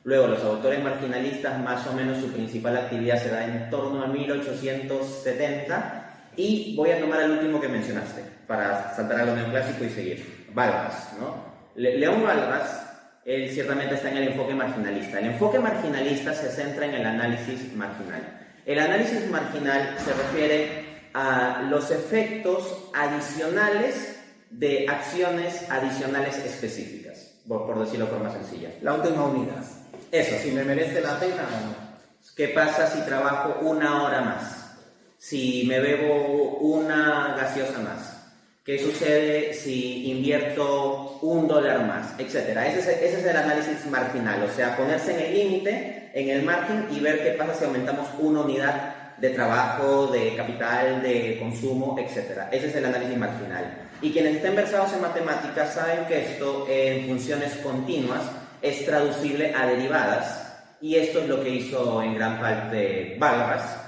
Luego, los autores marginalistas, más o menos su principal actividad se da en torno a 1870. Y voy a tomar el último que mencionaste, para saltar a lo neoclásico y seguir. Vargas, ¿no? León Vargas, él ciertamente está en el enfoque marginalista. El enfoque marginalista se centra en el análisis marginal. El análisis marginal se refiere a los efectos adicionales de acciones adicionales específicas, por decirlo de forma sencilla. La última unidad. Eso. Si me merece la pena o no. ¿Qué pasa si trabajo 1 hora más? Si me bebo una gaseosa más. ¿Qué sucede si invierto $1 más? Etcétera. Ese es el análisis marginal, o sea, ponerse en el límite, en el margen, y ver qué pasa si aumentamos 1 unidad de trabajo, de capital, de consumo, etc. Ese es el análisis marginal. Y quienes estén versados en matemáticas saben que esto en funciones continuas es traducible a derivadas, y esto es lo que hizo en gran parte Walras.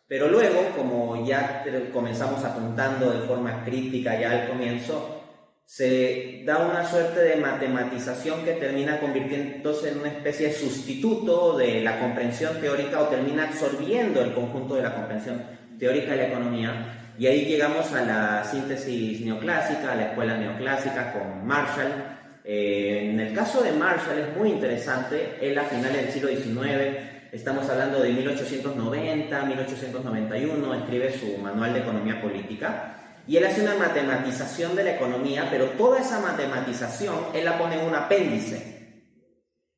Pero luego, como ya comenzamos apuntando de forma crítica ya al comienzo, se da una suerte de matematización que termina convirtiéndose en una especie de sustituto de la comprensión teórica, o termina absorbiendo el conjunto de la comprensión teórica de la economía, y ahí llegamos a la síntesis neoclásica, a la escuela neoclásica con Marshall. En el caso de Marshall es muy interesante. Él a finales del siglo XIX, estamos hablando de 1890, 1891, escribe su Manual de Economía Política, y él hace una matematización de la economía, pero toda esa matematización él la pone en un apéndice.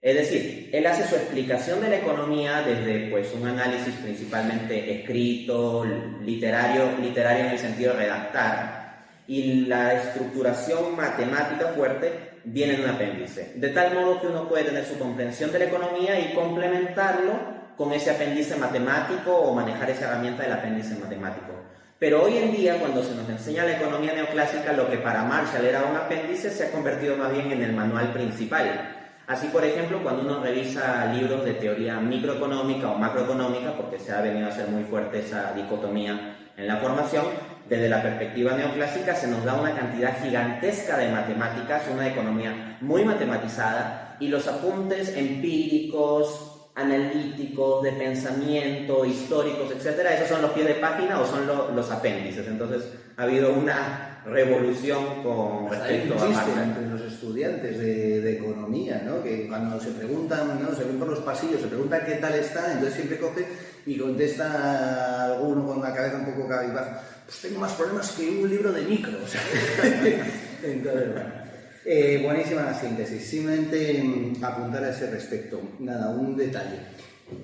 Es decir, él hace su explicación de la economía desde pues, un análisis principalmente escrito, literario en el sentido de redactar, y la estructuración matemática fuerte viene en un apéndice, de tal modo que uno puede tener su comprensión de la economía y complementarlo con ese apéndice matemático, o manejar esa herramienta del apéndice matemático. Pero hoy en día, cuando se nos enseña la economía neoclásica, lo que para Marshall era un apéndice se ha convertido más bien en el manual principal. Así, por ejemplo, cuando uno revisa libros de teoría microeconómica o macroeconómica, porque se ha venido a hacer muy fuerte esa dicotomía en la formación, desde la perspectiva neoclásica se nos da una cantidad gigantesca de matemáticas, una economía muy matematizada, y los apuntes empíricos, analíticos, de pensamiento, históricos, etcétera, esos son los pies de página o son los apéndices. Entonces ha habido una revolución con respecto a Marshall. Entre los estudiantes de economía, ¿no? Que cuando se preguntan, ¿no? Se ven por los pasillos, se preguntan qué tal están, entonces siempre coge y contesta alguno con la cabeza un poco cabizbaja: pues tengo más problemas que un libro de micro. O sea, entonces, bueno. Buenísima la síntesis. Simplemente apuntar a ese respecto. Nada, un detalle.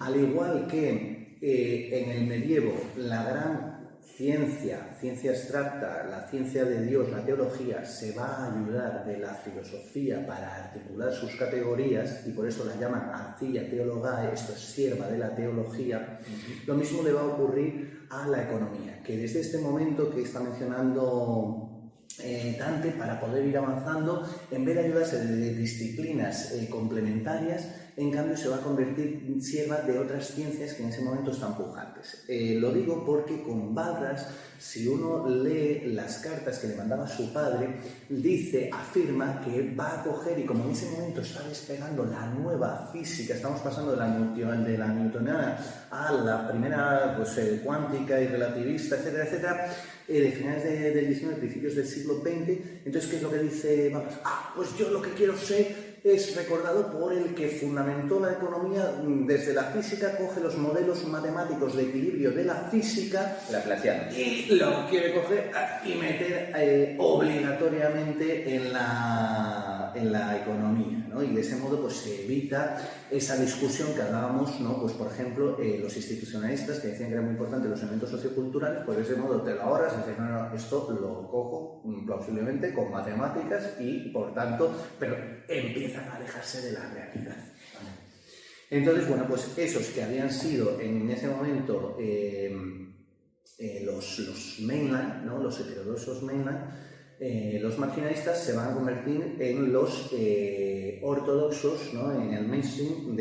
Al igual que en el medievo, la gran ciencia abstracta, la ciencia de Dios, la teología, se va a ayudar de la filosofía para articular sus categorías, y por eso la llaman arcilla teologae, esto es sierva de la teología. Lo mismo le va a ocurrir a la economía, que desde este momento que está mencionando Dante, para poder ir avanzando, en vez de ayudarse de disciplinas complementarias, en cambio se va a convertir en sierva de otras ciencias que en ese momento están pujantes. Lo digo porque con Walras, si uno lee las cartas que le mandaba su padre, afirma que va a coger, y como en ese momento está despegando la nueva física, estamos pasando de la newtoniana a la primera pues, cuántica y relativista, etcétera, etcétera, de finales del XIX, principios del siglo XX. Entonces, ¿qué es lo que dice Walras? Pues yo lo que quiero ser es recordado por el que fundamentó la economía desde la física, coge los modelos matemáticos de equilibrio de la física, Laplaciano, y lo quiere coger y meter obligatoriamente en la economía, ¿no? Y de ese modo pues se evita esa discusión que hablábamos, ¿no? Pues por ejemplo, los institucionalistas, que decían que era muy importante los elementos socioculturales, pues de ese modo te lo ahorras y dices, no, esto lo cojo plausiblemente con matemáticas, y por tanto, pero empiezan a alejarse de la realidad. Entonces, bueno, pues esos que habían sido en ese momento los mainland, ¿no? Los heterodoxos mainland, los marginalistas se van a convertir en los ortodoxos, ¿no? En el mainstream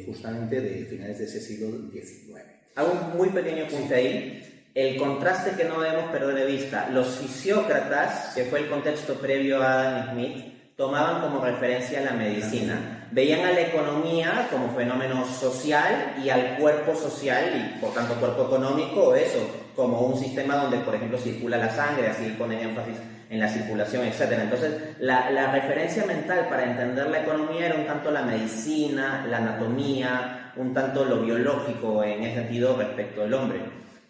justamente de finales de ese siglo XIX. Hago un muy pequeño apunte ahí. El contraste que no debemos perder de vista: los fisiócratas, que fue el contexto previo a Adam Smith, tomaban como referencia la medicina, veían a la economía como fenómeno social y al cuerpo social, y por tanto cuerpo económico, eso, como un sistema donde, por ejemplo, circula la sangre, así ponen énfasis en la circulación, etc. Entonces, la referencia mental para entender la economía era un tanto la medicina, la anatomía, un tanto lo biológico en ese sentido respecto del hombre.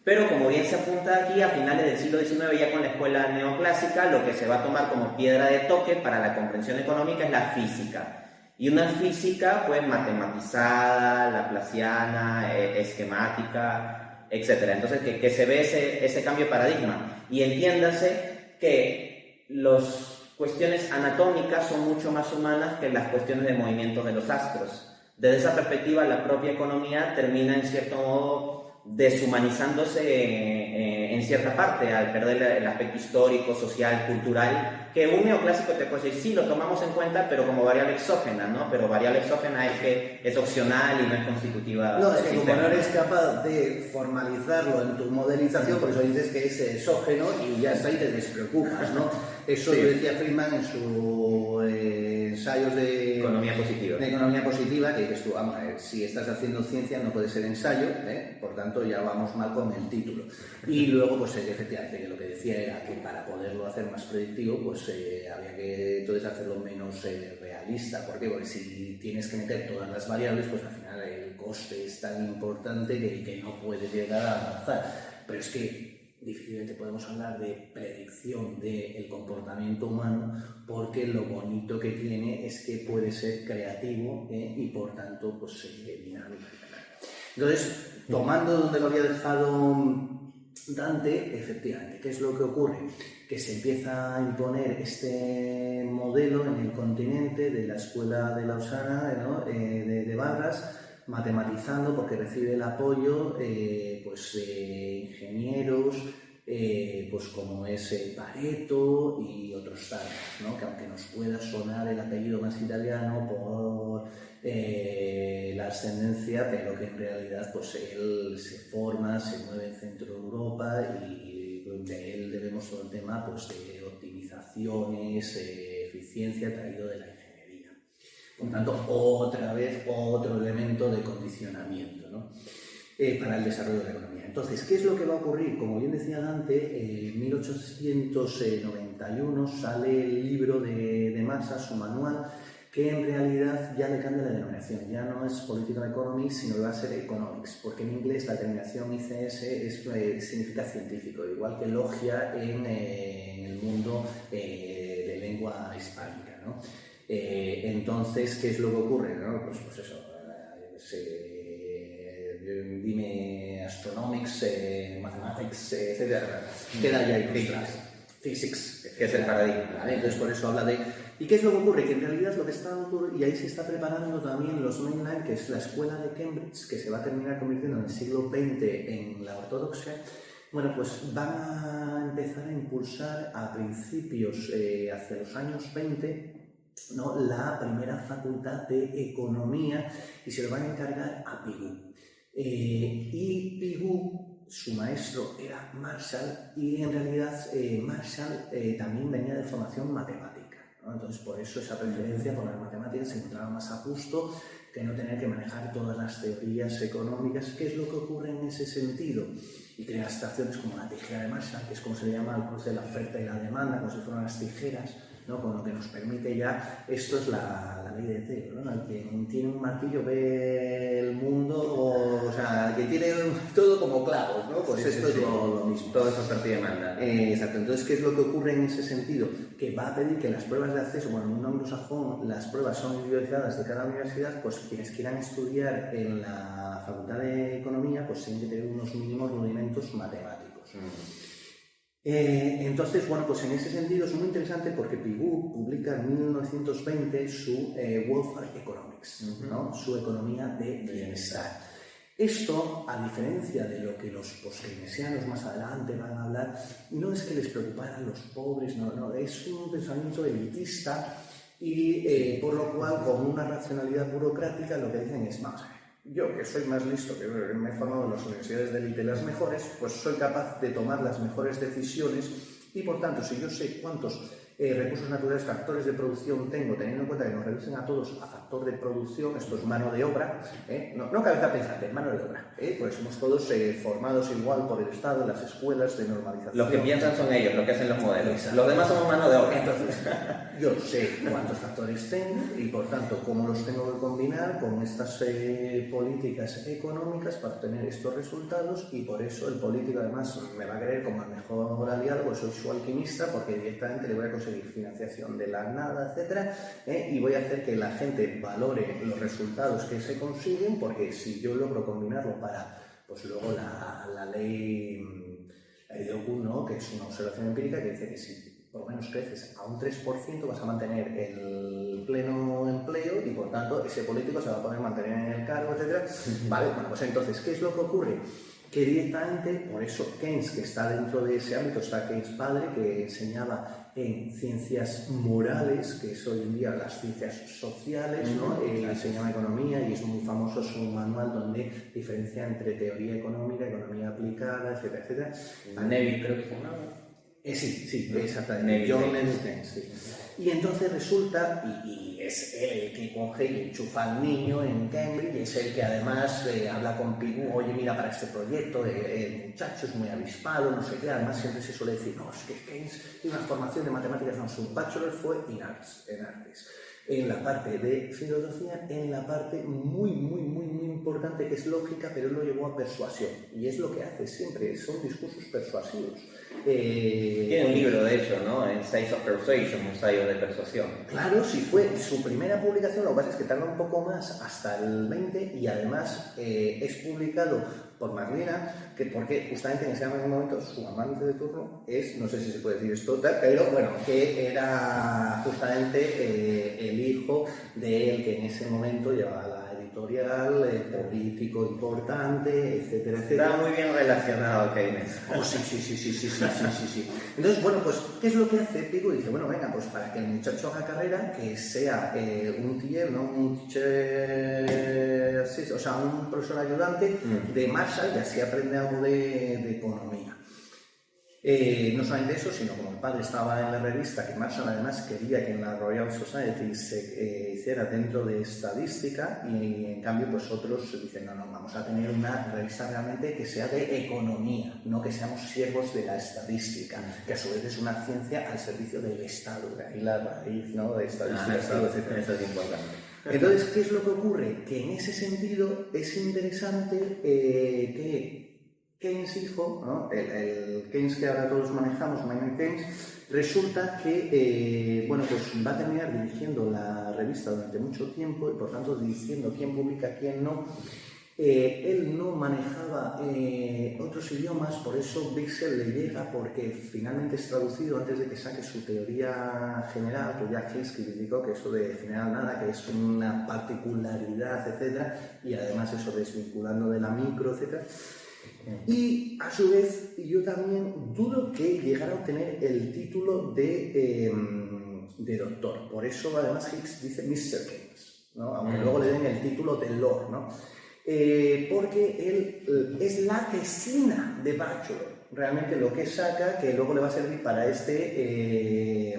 Pero como bien se apunta aquí, a finales del siglo XIX, ya con la escuela neoclásica, lo que se va a tomar como piedra de toque para la comprensión económica es la física. Y una física pues matematizada, laplaciana, esquemática, etc. Entonces que se ve ese cambio de paradigma. Y entiéndase que las cuestiones anatómicas son mucho más humanas que las cuestiones de movimientos de los astros. Desde esa perspectiva, la propia economía termina en cierto modo deshumanizándose en cierta parte, al perder el aspecto histórico, social, cultural, que un neoclásico te puede decir, sí, lo tomamos en cuenta, pero como variable exógena, ¿no? Pero variable exógena es que es opcional y no es constitutiva. No, es que del como sistema. no eres capaz de formalizarlo en tu modelización, por eso dices que es exógeno y ya está, y te despreocupas, ¿no? Eso Sí. lo decía Friedman en sus ensayos de Economía positiva. de economía positiva, que dices tú, vamos a ver, si estás haciendo ciencia no puede ser ensayo, por tanto ya vamos mal con el título. Y luego, pues efectivamente, que lo que decía era que para poderlo hacer más predictivo, pues había que entonces hacerlo menos realista. ¿Por qué? Porque si tienes que meter todas las variables, pues al final el coste es tan importante que no puedes llegar a avanzar. Pero es que difícilmente podemos hablar de predicción del comportamiento humano, porque lo bonito que tiene es que puede ser creativo y por tanto pues dinámico. Entonces, tomando donde lo había dejado Dante, efectivamente, ¿qué es lo que ocurre? Que se empieza a imponer este modelo en el continente de la escuela de Lausana, ¿no? de Barras, matematizando, porque recibe el apoyo pues, de ingenieros, pues como es Pareto y otros tales, ¿no? Que aunque nos pueda sonar el apellido más italiano por la ascendencia, pero que en realidad pues él se forma, se mueve en Centro Europa y de él debemos todo el tema pues, de optimizaciones, eficiencia traído de la ingeniería. Por tanto, otra vez otro elemento de condicionamiento, ¿no? Para el desarrollo de la economía. Entonces, ¿qué es lo que va a ocurrir? Como bien decía Dante, en 1891 sale el libro de Massa, su manual, que en realidad ya le cambia la denominación, ya no es Political Economy, sino que va a ser Economics, porque en inglés la terminación ICS significa científico, igual que logia en el mundo de lengua hispánica, ¿no? Entonces, ¿qué es lo que ocurre? ¿No? Pues eso, dime astronomics, mathematics, etc. Queda ya ilustrado. Physics, que es el paradigma. ¿Vale? Entonces, por eso habla de... ¿Y qué es lo que ocurre? Que en realidad lo que está ocurriendo, y ahí se está preparando también los mainline, que es la escuela de Cambridge, que se va a terminar convirtiendo en el siglo XX en la ortodoxia. Bueno, pues van a empezar a impulsar a principios, hacia los años 20, ¿no? La primera facultad de economía, y se lo van a encargar a Pigou. Y Pigou, su maestro era Marshall, y en realidad Marshall también venía de formación matemática, ¿no? Entonces por eso esa preferencia por las matemáticas se encontraba más a gusto que no tener que manejar todas las teorías económicas. ¿Qué es lo que ocurre en ese sentido? Y crea abstracciones como la tijera de Marshall, que es como se le llama al cruce de la oferta y la demanda, como si fueran las tijeras, ¿no? Con lo que nos permite ya, esto es la ley de Taylor, ¿no? El que tiene un martillo ve el mundo, o sea, el que tiene todo como clavos, ¿no? Pues sí, esto es lo mismo. Todo es oferta y demanda. Exacto. Entonces, ¿qué es lo que ocurre en ese sentido? Que va a pedir que las pruebas de acceso, bueno, en un anglosajón las pruebas son individualizadas de cada universidad, pues quienes quieran estudiar en la Facultad de Economía, pues tienen que tener unos mínimos rudimentos matemáticos. Entonces, bueno, pues en ese sentido es muy interesante porque Pigou publica en 1920 su Welfare Economics, ¿no? Su economía de bienestar. Esto, a diferencia de lo que los postkeynesianos más adelante van a hablar, no es que les preocupara a los pobres, no, es un pensamiento elitista y por lo cual, con una racionalidad burocrática, lo que dicen es, vamos a ver, yo que soy más listo, que me he formado en las universidades de élite las mejores, pues soy capaz de tomar las mejores decisiones y por tanto, si yo sé cuántos recursos naturales, factores de producción tengo, teniendo en cuenta que nos reducen a todos a factor de producción, esto es mano de obra, no cabeza pensante, mano de obra, pues somos todos formados igual por el Estado, en las escuelas de normalización. Los que piensan son ellos, los que hacen los modelos. Exacto. Los demás somos mano de obra. Entonces, yo sé cuántos factores tengo y por tanto cómo los tengo que combinar con estas políticas económicas para obtener estos resultados, y por eso el político además me va a querer como el mejor aliado, pues soy su alquimista, porque directamente le voy a conseguir financiación de la nada, etcétera, y voy a hacer que la gente valore los resultados que se consiguen, porque si yo logro combinarlo para, pues luego la ley de Ockham, ¿no? Que es una observación empírica que dice que si por lo menos creces a un 3%, vas a mantener el pleno empleo y por tanto ese político se va a poder mantener en el cargo, etcétera. Vale, bueno, pues entonces, ¿qué es lo que ocurre? que directamente, por eso Keynes, que está dentro de ese ámbito, está Keynes padre, que enseñaba en ciencias morales, que es hoy en día las ciencias sociales, ¿no? Se llama economía y es muy famoso su manual donde diferencia entre teoría económica, economía aplicada, etcétera, etcétera. Neville creo que se llamaba. Sí, exactamente. John Neville Keynes, sí. Y entonces resulta, y es él el que coge y enchufa al niño en Cambridge, y es el que además habla con Pigou, oye, mira, para este proyecto, el muchacho es muy avispado, no sé qué, además siempre se suele decir, no, es que Keynes tiene una formación de matemáticas, no, su bachelor fue en artes, en la parte de filosofía, en la parte muy importante que es lógica, pero él lo llevó a persuasión, y es lo que hace siempre, son discursos persuasivos. Tiene un libro de hecho, ¿no? Essays of Persuasion, ensayos de persuasión. Claro, sí fue su primera publicación, lo que pasa es que tarda un poco más hasta el 20 y además es publicado por Macmillan, que porque justamente en ese momento su amante de turno es, no sé si se puede decir esto, pero bueno, que era justamente el hijo de él que en ese momento llevaba la editorial, político importante, etcétera, etcétera. Estaba muy bien relacionado Keynes. Oh, sí. Entonces, bueno, pues, ¿qué es lo que hace Pigou? Dice, bueno, venga, pues para que el muchacho haga carrera, que sea un TIER, ¿no? Un teacher assistant, o sea, un profesor ayudante de Marshall, y así aprende algo de economía. No solamente eso, sino como el padre estaba en la revista, que Marshall además quería que en la Royal Society se hiciera dentro de estadística, y en cambio pues otros dicen, no, vamos a tener una revista realmente que sea de economía, no que seamos siervos de la estadística, que a su vez es una ciencia al servicio del Estado, de ahí la raíz, ¿no? De estadística, Estado, etc. Eso es importante. Entonces, ¿qué es lo que ocurre? Que en ese sentido es interesante que Keynes hijo, ¿no? el Keynes que ahora todos manejamos, Maynard Keynes, resulta que bueno, pues va a terminar dirigiendo la revista durante mucho tiempo y por tanto diciendo quién publica, quién no. Él no manejaba otros idiomas, por eso Bixel le llega, porque finalmente es traducido antes de que saque su teoría general, que ya Keynes criticó que eso de general nada, que es una particularidad, etcétera, y además eso desvinculando de la micro, etcétera. Y a su vez yo también dudo que llegara a obtener el título de doctor, por eso además Hicks dice Mr. Keynes, ¿no? Aunque luego le den el título de Lord, ¿no? Porque él es la tesina de bachelor, realmente lo que saca, que luego le va a servir para este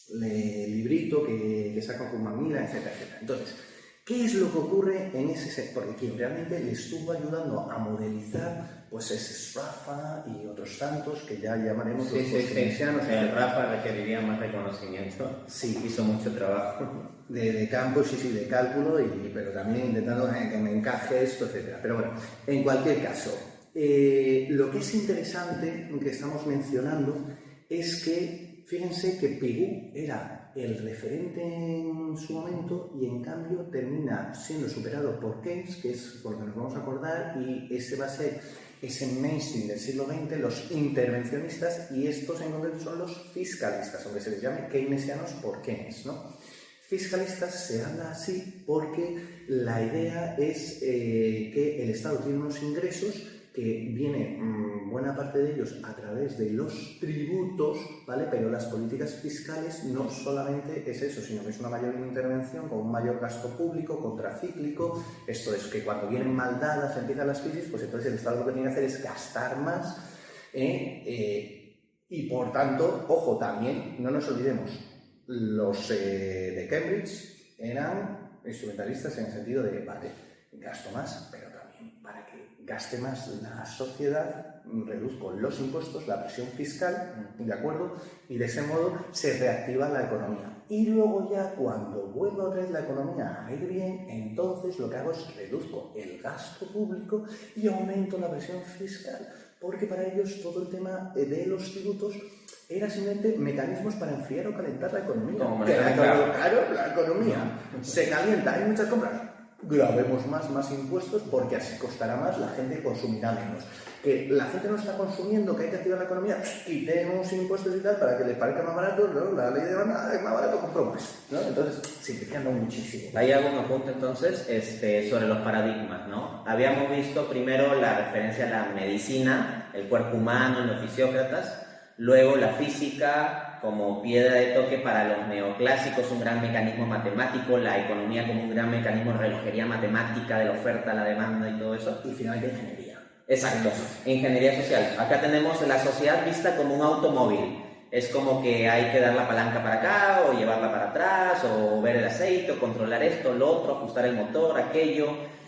librito que saca con Macmillan, etcétera, etcétera. Entonces, ¿qué es lo que ocurre en ese sector? Porque quien realmente le estuvo ayudando a modelizar, pues es Rafa y otros tantos que ya llamaremos los keynesianos. Rafa requeriría más reconocimiento. Sí. Hizo mucho trabajo. De campo, sí, de cálculo, pero también intentando que me encaje esto, etc. Pero bueno, en cualquier caso, lo que es interesante, que estamos mencionando, es que, fíjense que Pigou era el referente en su momento y en cambio termina siendo superado por Keynes, que es por lo que nos vamos a acordar, y ese va a ser ese mainstream del siglo XX, los intervencionistas, y estos en concreto son los fiscalistas, aunque se les llame keynesianos por Keynes, ¿no? Fiscalistas se habla así porque la idea es que el Estado tiene unos ingresos que viene buena parte de ellos a través de los tributos, ¿vale? Pero las políticas fiscales no solamente es eso, sino que es una mayor intervención con un mayor gasto público, contracíclico. Esto es que cuando vienen mal dadas, empiezan las crisis, pues entonces el Estado lo que tiene que hacer es gastar más y por tanto, ojo, también, no nos olvidemos, los de Cambridge eran instrumentalistas en el sentido de, vale, gasto más, pero también para que gaste más la sociedad, reduzco los impuestos, la presión fiscal, ¿de acuerdo? Y de ese modo se reactiva la economía. Y luego ya cuando vuelva otra vez la economía a ir bien, entonces lo que hago es reduzco el gasto público y aumento la presión fiscal, porque para ellos todo el tema de los tributos era simplemente mecanismos para enfriar o calentar la economía. Claro, la economía se calienta, hay muchas compras. grabemos más impuestos porque así costará más, la gente consumirá menos. Que la gente no está consumiendo, que hay que activar la economía, quitemos impuestos y tal para que les parezca más barato, ¿no? La ley de banda es más barato, compro más, ¿no? Entonces, simplificando muchísimo. Ahí hago un apunte entonces sobre los paradigmas, ¿no? Habíamos visto primero la referencia a la medicina, el cuerpo humano en los fisiócratas, luego la física como piedra de toque para los neoclásicos, un gran mecanismo matemático, la economía como un gran mecanismo de relojería matemática de la oferta, la demanda y todo eso. Y finalmente ingeniería. Exacto, ingeniería social. Acá tenemos la sociedad vista como un automóvil. Es como que hay que dar la palanca para acá o llevarla para atrás o ver el aceite o controlar esto, lo otro, ajustar el motor, aquello.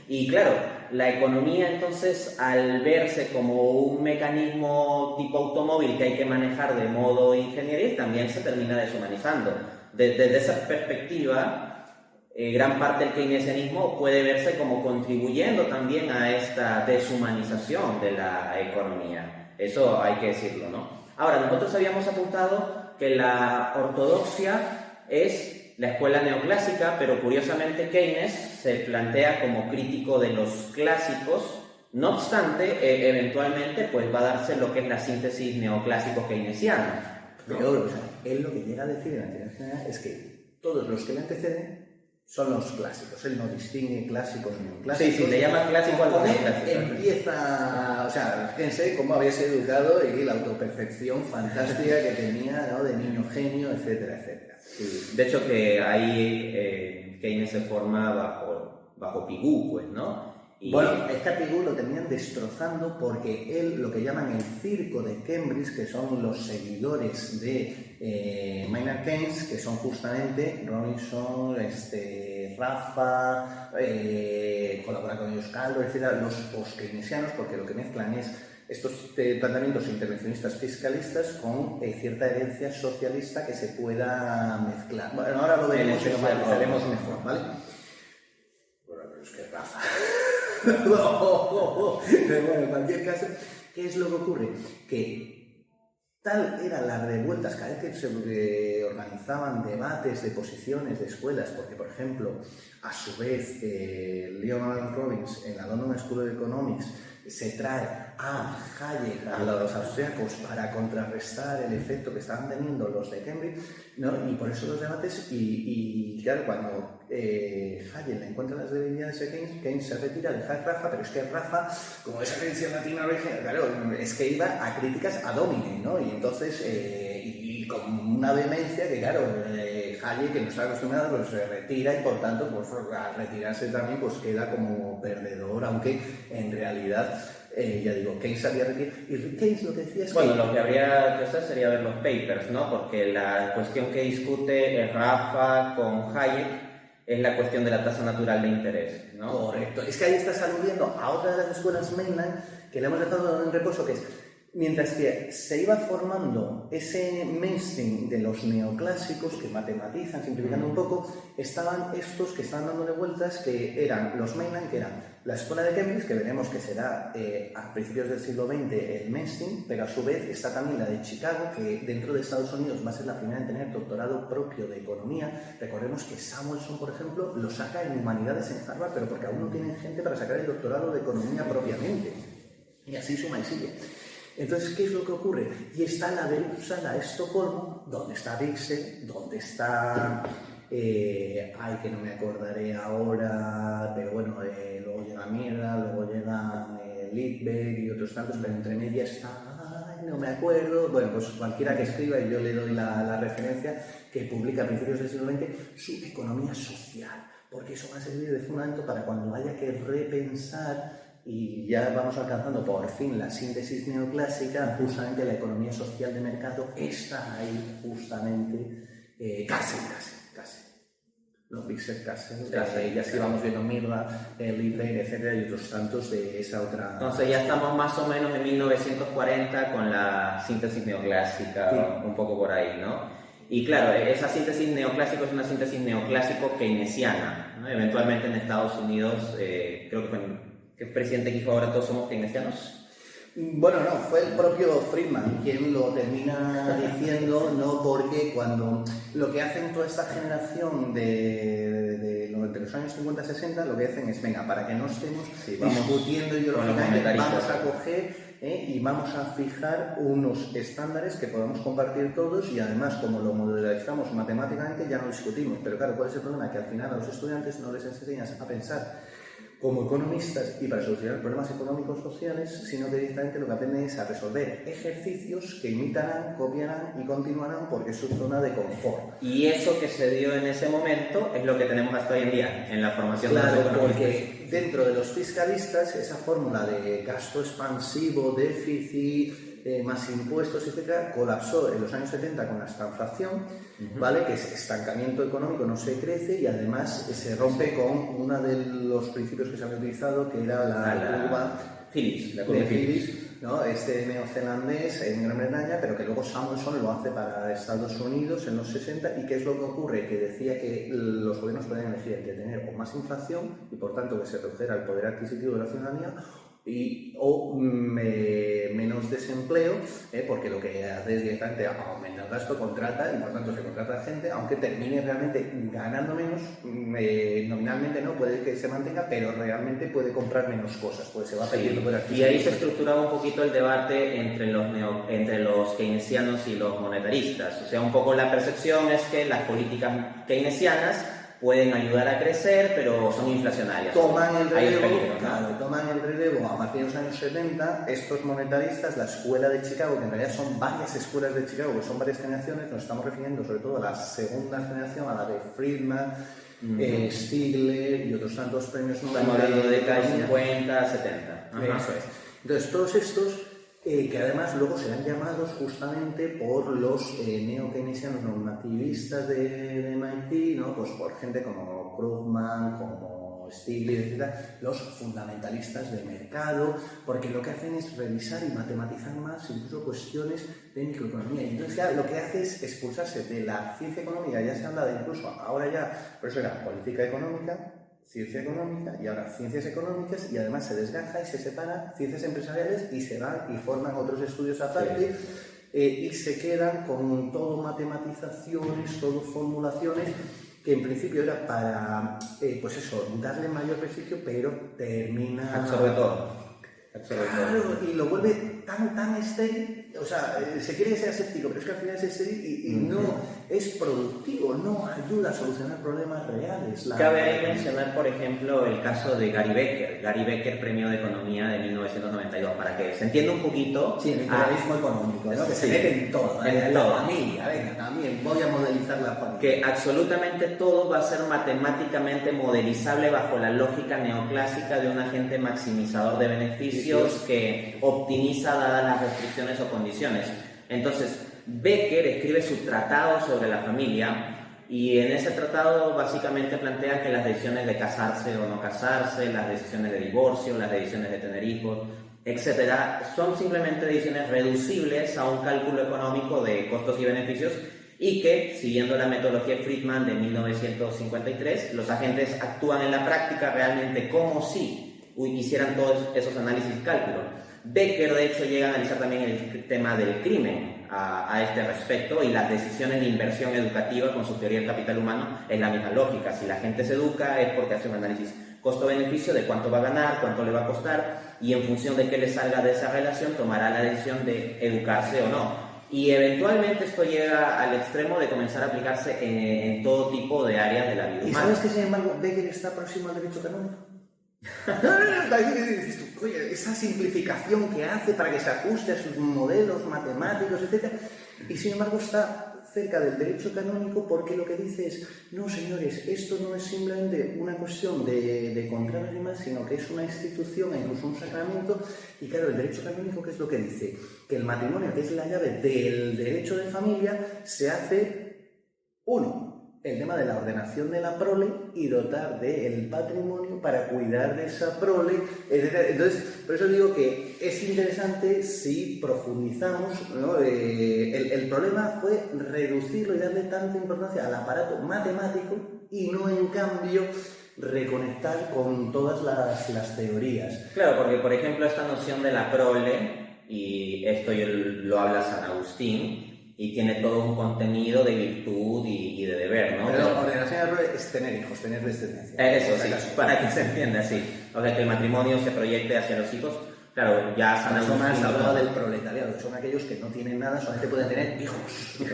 Y claro, la economía entonces al verse como un mecanismo tipo automóvil que hay que manejar de modo ingenieril también se termina deshumanizando. Desde esa perspectiva, gran parte del keynesianismo puede verse como contribuyendo también a esta deshumanización de la economía. Eso hay que decirlo, ¿no? Ahora, nosotros habíamos apuntado que la ortodoxia es la escuela neoclásica, pero curiosamente Keynes se plantea como crítico de los clásicos. No obstante, eventualmente pues va a darse lo que es la síntesis neoclásico-keynesiana, ¿no? Peor, o sea, él lo que llega a decir en la teoría general es que todos los que le anteceden son los clásicos. Él no distingue clásicos ni neoclásicos. Sí, le llama clásico al neoclásico. Empieza, o sea, fíjense cómo había sido educado y la autopercepción fantástica que tenía, ¿no? De niño genio, etcétera, etcétera. Sí, de hecho que ahí Keynes se forma bajo Pigou, pues, ¿no? Y... Bueno, este Pigou lo terminan destrozando porque él, lo que llaman el circo de Cambridge, que son los seguidores de Maynard Keynes, que son justamente Robinson, Rafa, colabora con ellos Caldo, etc., los post-keynesianos, porque lo que mezclan es estos planteamientos intervencionistas fiscalistas con cierta herencia socialista que se pueda mezclar. Bueno, ahora lo veremos y lo analizaremos mejor, ¿vale? Bueno, pero es que Rafa... Bueno, en cualquier caso, ¿qué es lo que ocurre? Que tal eran las revueltas cada vez que se organizaban debates de posiciones de escuelas, porque, por ejemplo, a su vez, Leonard Robbins en la London School of Economics se trae a Hayek, a los austriacos, para contrarrestar el efecto que estaban teniendo los de Cambridge, ¿no? Y por eso los debates, y claro, cuando Hayek le encuentra las debilidades de Keynes, Keynes se retira, deja a Rafa, pero es que Rafa, como esa creencia latina original, claro, es que iba a críticas a Domine, ¿no? Y entonces, y con una vehemencia que, claro, Hayek, que no está acostumbrado, pues se retira y por tanto, pues al retirarse también, pues queda como perdedor, aunque en realidad, ya digo, Keynes había retirado. Y Keynes lo que decía es bueno, que... lo que habría que hacer sería ver los papers, ¿no? Porque la cuestión que discute Rafa con Hayek es la cuestión de la tasa natural de interés, ¿no? Correcto. Es que ahí estás aludiendo a otra de las escuelas mainland que le hemos dejado en reposo, que es, mientras que se iba formando ese mainstream de los neoclásicos que matematizan, simplificando un poco, estaban estos que estaban dándole vueltas, que eran los mainland, que eran la escuela de Cambridge, que veremos que será a principios del siglo XX el mainstream, pero a su vez está también la de Chicago, que dentro de Estados Unidos va a ser la primera en tener doctorado propio de economía. Recordemos que Samuelson, por ejemplo, lo saca en humanidades en Harvard, pero porque aún no tienen gente para sacar el doctorado de economía propiamente. Y así suma y sigue. Entonces, ¿qué es lo que ocurre? Y está la de Uppsala, Estocolmo, donde está Wicksell, donde está... ay, que no me acordaré ahora, pero bueno, luego llega Mierda, luego llega Lidberg y otros tantos, pero entre medias está... Ay, no me acuerdo. Bueno, pues cualquiera que escriba, y yo le doy la referencia, que publica a principios del siglo XX su economía social, porque eso va a servir de fundamento para cuando haya que repensar. Y ya vamos alcanzando por fin la síntesis neoclásica, justamente la economía social de mercado está ahí justamente, casi. Los Wicksell casi, y así vamos viendo Mirra, Lidberg, etcétera, y otros tantos de esa otra... Entonces ya estamos más o menos en 1940 con la síntesis neoclásica, sí. Un poco por ahí, ¿no? Y claro, esa síntesis neoclásica es una síntesis neoclásico keynesiana, ¿no? Eventualmente en Estados Unidos, creo que fue... ¿Qué presidente que dijo ahora todos somos keynesianos? Bueno, no, fue el propio Friedman quien lo termina diciendo, no, porque cuando lo que hacen toda esta generación de durante los años 50-60 lo que hacen es, venga, para que no estemos vamos discutiendo con los ideológicamente, vamos monetaristas. a coger y vamos a fijar unos estándares que podamos compartir todos y además, como lo modelizamos matemáticamente, ya no discutimos. Pero claro, ¿cuál es el problema? Que al final a los estudiantes no les enseñas a pensar como economistas y para solucionar problemas económicos sociales, sino que directamente lo que aprenden es a resolver ejercicios que imitarán, copiarán y continuarán porque es su zona de confort. Y eso que se dio en ese momento es lo que tenemos hasta hoy en día en la formación de los Claro, economistas. porque dentro de los fiscalistas esa fórmula de gasto expansivo, déficit, más impuestos, etcétera, colapsó en los años 70 con la estanflación, ¿vale? Que es estancamiento económico, no se crece y además se rompe con uno de los principios que se había utilizado, que era la curva Phillips, la de curva Phillips, ¿no? Este neozelandés en Gran Bretaña, pero que luego Samuelson lo hace para Estados Unidos en los 60. ¿Y qué es lo que ocurre? Que decía que los gobiernos podían elegir entre tener o más inflación y por tanto que se redujera el poder adquisitivo de la ciudadanía o menos desempleo, porque lo que hace es directamente aumenta el gasto, contrata y por tanto se contrata gente, aunque termine realmente ganando menos, nominalmente no, puede que se mantenga, pero realmente puede comprar menos cosas, pues se va perdiendo poder adquisitivo. Y ahí se estructuraba un poquito el debate entre los keynesianos y los monetaristas. O sea, un poco la percepción es que las políticas keynesianas pueden ayudar a crecer, pero son inflacionarias. Toman el relevo, peligro, ¿no? claro, toman el relevo a partir de los años 70, estos monetaristas, la escuela de Chicago, que en realidad son varias escuelas de Chicago, que son varias generaciones, nos estamos refiriendo sobre todo a la segunda generación, a la de Friedman, Stigler y otros tantos premios Nobel. Estamos hablando de décadas 50, 70. Eso es. Entonces, todos estos que además luego serán llamados justamente por los neo-keynesianos normativistas de MIT, ¿no? Pues por gente como Krugman, como Stiglitz, etc., los fundamentalistas de mercado, porque lo que hacen es revisar y matematizar más incluso cuestiones de microeconomía. Y entonces ya lo que hace es expulsarse de la ciencia económica, ya se habla de incluso ahora ya, por eso era política económica, ciencia económica y ahora ciencias económicas, y además se desgaja y se separa ciencias empresariales y se van y forman otros estudios aparte, y se quedan con todo matematizaciones, todo formulaciones que en principio era para pues eso, darle mayor prestigio, pero termina Absorbe todo. Claro, y lo vuelve tan estéril, o sea, se quiere que sea escéptico, pero es que al final es estéril y no es productivo, no ayuda a solucionar problemas reales. Cabe ahí mencionar, por ejemplo, el caso de Gary Becker. Gary Becker, Premio de Economía de 1992, para que se entienda un poquito. Sí, el imperialismo económico, ¿no? Que se mete en todo, en la familia, venga, también voy a modelizar la familia. Que absolutamente todo va a ser matemáticamente modelizable bajo la lógica neoclásica de un agente maximizador de beneficios que optimiza dadas las restricciones o condiciones. Entonces, Becker escribe su tratado sobre la familia y en ese tratado básicamente plantea que las decisiones de casarse o no casarse, las decisiones de divorcio, las decisiones de tener hijos, etcétera, son simplemente decisiones reducibles a un cálculo económico de costos y beneficios, y que, siguiendo la metodología Friedman de 1953, los agentes actúan en la práctica realmente como si hicieran todos esos análisis y cálculos. Becker, de hecho, llega a analizar también el tema del crimen a este respecto, y las decisiones de inversión educativa con su teoría del capital humano es la misma lógica. Si la gente se educa es porque hace un análisis costo-beneficio de cuánto va a ganar, cuánto le va a costar, y en función de qué le salga de esa relación tomará la decisión de educarse o no. Y eventualmente esto llega al extremo de comenzar a aplicarse en todo tipo de áreas de la vida humana. ¿Y sabes que, sin embargo, Becker está próximo al derecho canónico? Oye, esa simplificación que hace para que se ajuste a sus modelos matemáticos, etc. Y sin embargo está cerca del derecho canónico, porque lo que dice es: no, señores, esto no es simplemente una cuestión de contratos y más, sino que es una institución e incluso un sacramento. Y claro, el derecho canónico, ¿qué es lo que dice? Que el matrimonio, que es la llave del derecho de familia, se hace el tema de la ordenación de la prole y dotar del patrimonio para cuidar de esa prole, etc. Entonces, por eso digo que es interesante si profundizamos, ¿no? El problema fue reducirlo y darle tanta importancia al aparato matemático y no, en cambio, reconectar con todas las teorías. Claro, porque, por ejemplo, esta noción de la prole, y esto lo habla San Agustín, y tiene todo un contenido de virtud y de deber, ¿no? Pero ordenación error es tener hijos, tener descendencia. Eso sí, para que se entienda así. O sea, que el matrimonio se proyecte hacia los hijos. Claro, ya Sana San más hablaba del proletariado, que son aquellos que no tienen nada, solamente pueden tener hijos. Sí,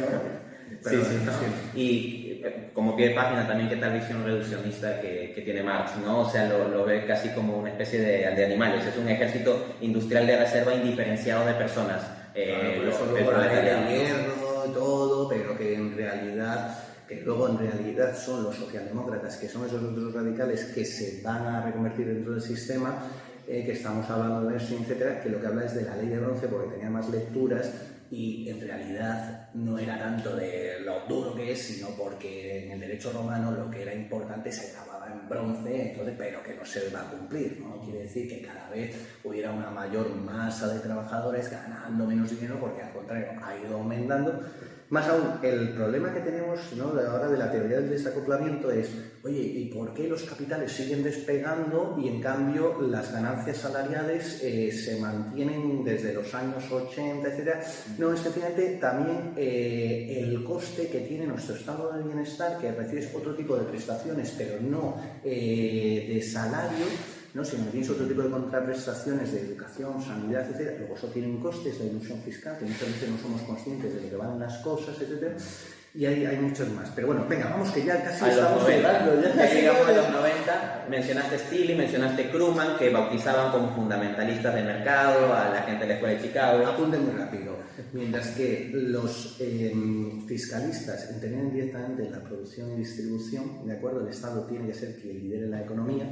sí, ¿no? Y como pie de página también, qué tal visión reduccionista que tiene Marx, ¿no? O sea, lo ve casi como una especie de animales, es un ejército industrial de reserva indiferenciado de personas. Por eso luego la ley de hierro, todo, pero que luego en realidad son los socialdemócratas, que son esos otros radicales que se van a reconvertir dentro del sistema, que estamos hablando de eso, etcétera, que lo que habla es de la ley de bronce porque tenía más lecturas y en realidad no era tanto de lo duro que es, sino porque en el derecho romano lo que era importante se grababa en bronce, entonces, pero que no se va a cumplir, ¿no? Quiere decir que cada vez hubiera una mayor masa de trabajadores ganando menos dinero porque al contrario ha ido aumentando. Más aún, el problema que tenemos, ¿no?, de ahora de la teoría del desacoplamiento es, oye, ¿y por qué los capitales siguen despegando y en cambio las ganancias salariales se mantienen desde los años 80, etcétera? No, especialmente también el coste que tiene nuestro estado de bienestar, que recibes otro tipo de prestaciones, pero no de salario, ¿no?, sino que tienes otro tipo de contraprestaciones de educación, sanidad, etc. Luego eso tiene un coste, es la ilusión fiscal, que muchas veces no somos conscientes de lo que van las cosas, etc. Y hay muchos más. Pero bueno, venga, vamos que ya casi estamos llegando. Ya llegamos a los 90, mencionaste Stilly, mencionaste Krugman, que bautizaban como fundamentalistas de mercado a la gente de la Escuela de Chicago. Apunte muy rápido. Mientras que los fiscalistas intervienen directamente en la producción y distribución, ¿de acuerdo? El Estado tiene que ser quien lidere la economía.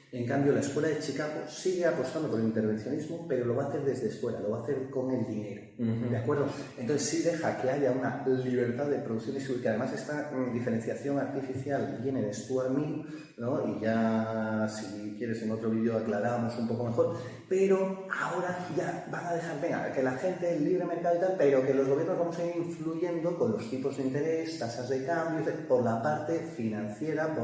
En cambio, la Escuela de Chicago sigue apostando por el intervencionismo, pero lo va a hacer desde fuera, lo va a hacer con el dinero, ¿de acuerdo? Entonces sí deja que haya una libertad de producción y distribución, que además esta diferenciación artificial viene de Stuart Mill, ¿no? Y ya, si quieres, en otro vídeo aclaramos un poco mejor, pero ahora ya van a dejar, venga, que la gente, el libre mercado y tal, pero que los gobiernos vamos a ir influyendo con los tipos de interés, tasas de cambio, por la parte financiera,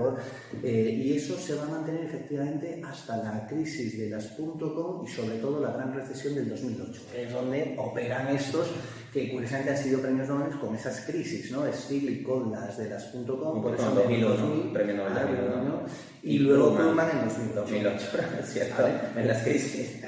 y eso se va a mantener efectivamente hasta la crisis de las .com y sobre todo la gran recesión del 2008, que es donde operan estos que curiosamente han sido premios Nobel con esas crisis, ¿no? Stiglitz con las de las .com, por eso en 2001, premio Nobel de Economía, ¿no? Y luego Krugman en 2008, ¿cierto? En las crisis.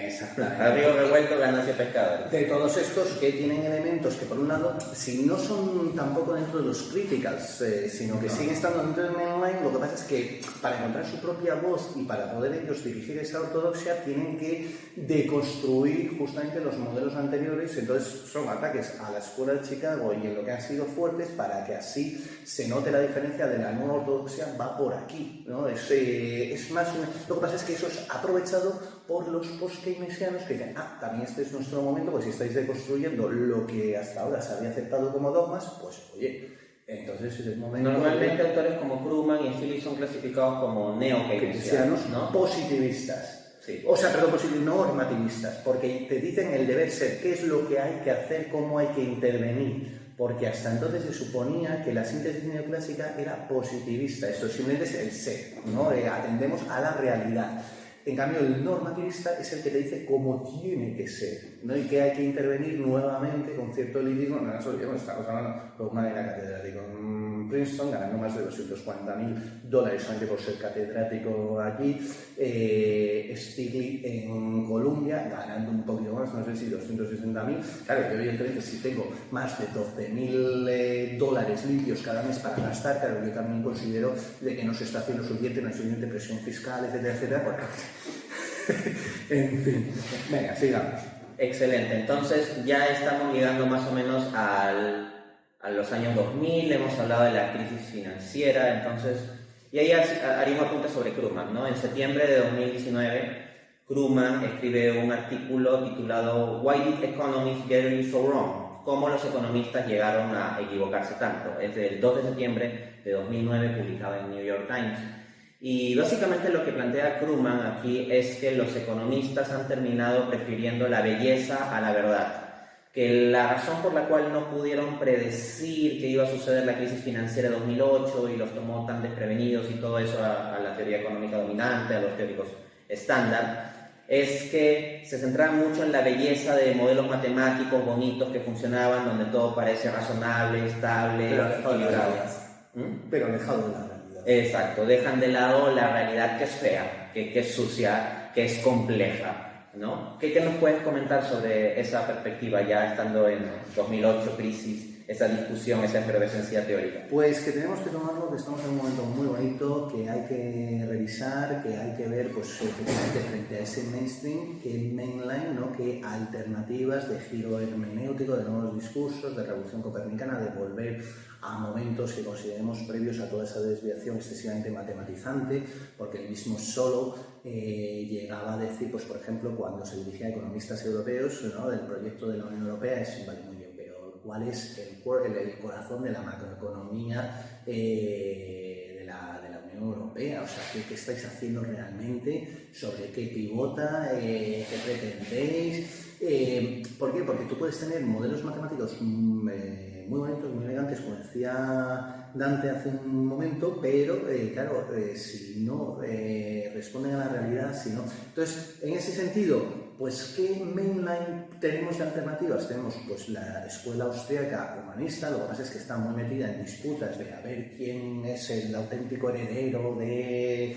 Exactamente. Al río revuelto, ganancia pescadores. De todos estos que tienen elementos que, por un lado, si no son tampoco dentro de los criticals, sino que siguen estando dentro del mainline, lo que pasa es que para encontrar su propia voz y para poder ellos dirigir esa ortodoxia, tienen que deconstruir justamente los modelos anteriores. Entonces, son ataques a la Escuela de Chicago y en lo que han sido fuertes para que así se note la diferencia de la nueva ortodoxia va por aquí, ¿no? Es más lo que pasa es que eso es aprovechado por los post-keynesianos que dicen, también este es nuestro momento, pues si estáis deconstruyendo lo que hasta ahora se había aceptado como dogmas, pues oye, entonces es el momento. Normalmente autores como Krugman y Stiglitz son clasificados como neo-keynesianos, ¿no? Positivistas. Sí. O sea, perdón, normativistas, porque te dicen el deber ser, qué es lo que hay que hacer, cómo hay que intervenir. Porque hasta entonces se suponía que la síntesis neoclásica era positivista, esto simplemente es el ser, ¿no? Atendemos a la realidad. En cambio, el normativista es el que te dice cómo tiene que ser, ¿no? Y que hay que intervenir nuevamente con cierto elitismo. No, eso ya estamos hablando con una catedrático en Princeton, ganando más de $240.000 solamente por ser catedrático aquí. Stiglitz en Columbia, ganando un poquito más, no sé si 260.000. Claro, yo evidentemente si tengo más de $12.000 limpios cada mes para gastar, claro, yo también considero de que no se está haciendo suficiente, no hay suficiente presión fiscal, etcétera, etcétera. Bueno, en fin, venga, sigamos. Excelente, entonces ya estamos llegando más o menos a los años 2000, hemos hablado de la crisis financiera, entonces, y ahí haría un apunte sobre Krugman, ¿no? En septiembre de 2019, Krugman escribe un artículo titulado Why did economists get it so wrong? ¿Cómo los economistas llegaron a equivocarse tanto? Es del 2 de septiembre de 2009, publicado en New York Times. Y básicamente lo que plantea Krugman aquí es que los economistas han terminado prefiriendo la belleza a la verdad. Que la razón por la cual no pudieron predecir que iba a suceder la crisis financiera de 2008 y los tomó tan desprevenidos y todo eso a la teoría económica dominante, a los teóricos estándar, es que se centraban mucho en la belleza de modelos matemáticos bonitos que funcionaban, donde todo parece razonable, estable, Pero alejado de la equilibrado. realidad. Pero alejado de la realidad. Exacto, dejan de lado la realidad que es fea, que es sucia, que es compleja, ¿no? ¿Qué nos puedes comentar sobre esa perspectiva ya estando en 2008, crisis, esa discusión, esa efervescencia teórica? Pues que tenemos que tomarlo, que estamos en un momento muy bonito, que hay que revisar, que hay que ver, pues efectivamente frente a ese mainstream, que el mainline, ¿no? Que alternativas de giro hermenéutico, de nuevos discursos, de revolución copernicana, de volver a momentos que consideremos previos a toda esa desviación excesivamente matematizante, porque el mismo Solow llegaba a decir, pues por ejemplo, cuando se dirigía a economistas europeos, ¿no? Del proyecto de la Unión Europea, es vale muy bien, pero ¿cuál es el corazón de la macroeconomía de la Unión Europea? O sea, ¿qué estáis haciendo realmente? ¿Sobre qué pivota? ¿Qué pretendéis? ¿Por qué? Porque tú puedes tener modelos matemáticos muy bonitos, muy elegantes, como decía Dante hace un momento, pero claro, si no responden a la realidad, si no... Entonces, en ese sentido, pues ¿qué mainline tenemos de alternativas? Tenemos pues la escuela austríaca humanista, lo que pasa es que está muy metida en disputas de a ver quién es el auténtico heredero de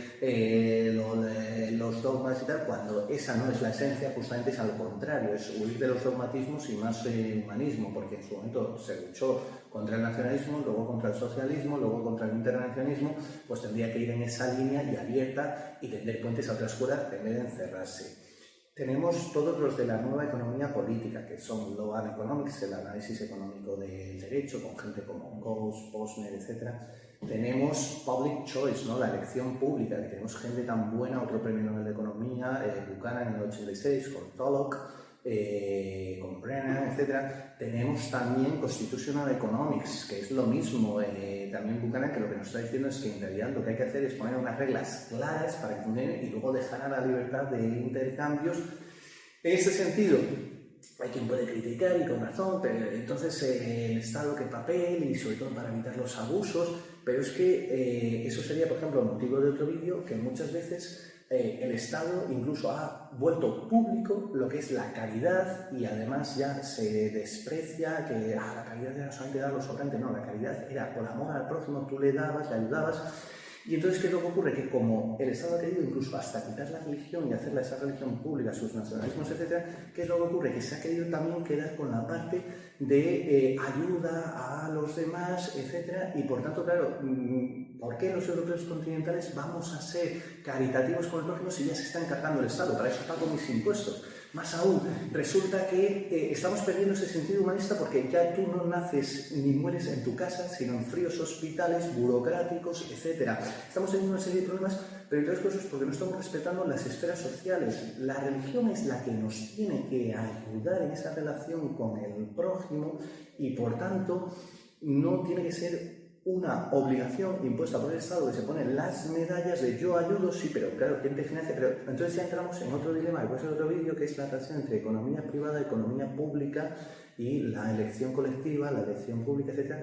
los dogmas y tal, cuando esa no es la esencia, justamente es al contrario, es huir de los dogmatismos y más humanismo, porque en su momento se luchó contra el nacionalismo, luego contra el socialismo, luego contra el internacionalismo, pues tendría que ir en esa línea y abierta y tender puentes a otra escuela en vez de encerrarse. Tenemos todos los de la nueva economía política, que son Law and Economics, el análisis económico del derecho, con gente como Gauss, Posner, etc. Tenemos Public Choice, ¿no? La elección pública, que tenemos gente tan buena, otro premio Nobel de Economía, Buchanan en el 86, con Tullock, con Brennan, etc. Tenemos también Constitutional Economics, que es lo mismo, también Buchanan, que lo que nos está diciendo es que en realidad lo que hay que hacer es poner unas reglas claras para que funcionen y luego dejar a la libertad de intercambios. En este sentido, hay quien puede criticar y con razón, pero entonces el Estado qué papel y sobre todo para evitar los abusos, pero es que eso sería, por ejemplo, motivo de otro vídeo, que muchas veces el Estado incluso ha vuelto público lo que es la caridad y además ya se desprecia que la caridad era solamente dar lo sobrante, no, la caridad era por amor al prójimo, tú le dabas, le ayudabas. Y entonces, ¿qué es lo que ocurre? Que como el Estado ha querido incluso hasta quitar la religión y hacerla esa religión pública, sus nacionalismos, etc., ¿qué es lo que ocurre? Que se ha querido también quedar con la parte de ayuda a los demás, etc. Y por tanto, claro, ¿por qué los europeos continentales vamos a ser caritativos con el prójimo si ya se está encargando el Estado? Para eso pago mis impuestos. Más aún, resulta que estamos perdiendo ese sentido humanista porque ya tú no naces ni mueres en tu casa, sino en fríos hospitales, burocráticos, etc. Estamos teniendo una serie de problemas, pero entre otras cosas porque no estamos respetando las esferas sociales. La religión es la que nos tiene que ayudar en esa relación con el prójimo y, por tanto, no tiene que ser una obligación impuesta por el Estado que se ponen las medallas de yo ayudo, sí, pero claro, ¿quién te financia? Pero entonces ya entramos en otro dilema, que puede ser otro vídeo, que es la relación entre economía privada, economía pública y la elección colectiva, la elección pública, etc.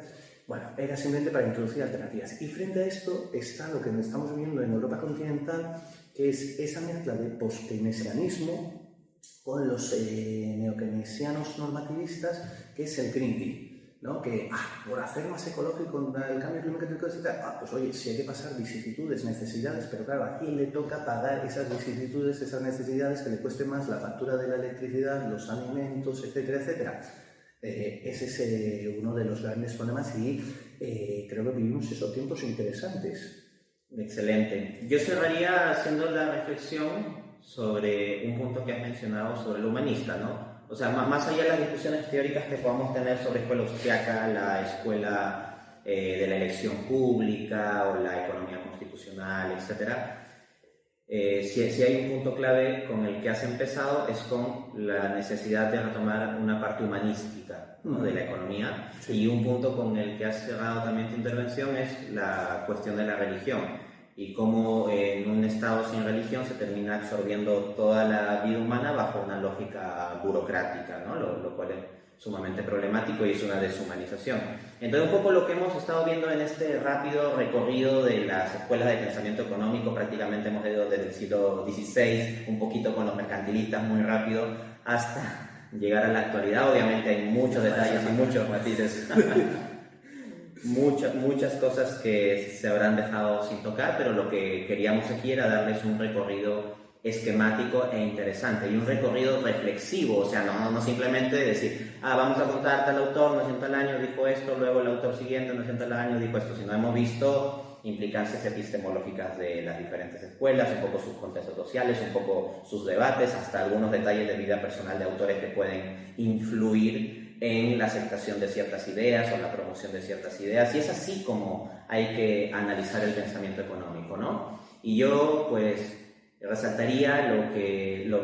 Bueno, era simplemente para introducir alternativas. Y frente a esto está lo que estamos viviendo en Europa continental, que es esa mezcla de post-keynesianismo con los neokeynesianos normativistas, que es el Green Deal. ¿No? Que por hacer más ecológico el cambio climático, etc., pues oye, sí hay que pasar vicisitudes, necesidades, pero claro, ¿a quién le toca pagar esas vicisitudes, esas necesidades que le cueste más la factura de la electricidad, los alimentos, etcétera, etcétera? Ese es uno de los grandes problemas y creo que vivimos esos tiempos interesantes. Excelente. Yo cerraría haciendo la reflexión sobre un punto que has mencionado sobre el humanista, ¿no? O sea, más allá de las discusiones teóricas que podamos tener sobre escuela austriaca, la escuela de la elección pública o la economía constitucional, etc., si hay un punto clave con el que has empezado es con la necesidad de retomar una parte humanística, ¿no? De la economía. Sí. Y un punto con el que has cerrado también tu intervención es la cuestión de la religión y cómo en un Estado sin religión se termina absorbiendo toda la vida humana bajo una lógica burocrática, ¿no? Lo cual es sumamente problemático y es una deshumanización. Entonces, un poco lo que hemos estado viendo en este rápido recorrido de las escuelas de pensamiento económico, prácticamente hemos ido desde el siglo XVI, un poquito con los mercantilistas muy rápido hasta llegar a la actualidad. Obviamente hay muchos detalles y muchos matices. Muchas cosas que se habrán dejado sin tocar, pero lo que queríamos aquí era darles un recorrido esquemático e interesante y un recorrido reflexivo, o sea, no simplemente decir, vamos a contar tal autor, nació en tal año, dijo esto, luego el autor siguiente, nació en tal año, dijo esto, sino hemos visto implicancias epistemológicas de las diferentes escuelas, un poco sus contextos sociales, un poco sus debates, hasta algunos detalles de vida personal de autores que pueden influir en la aceptación de ciertas ideas o la promoción de ciertas ideas, y es así como hay que analizar el pensamiento económico, ¿no? Y yo, pues, resaltaría lo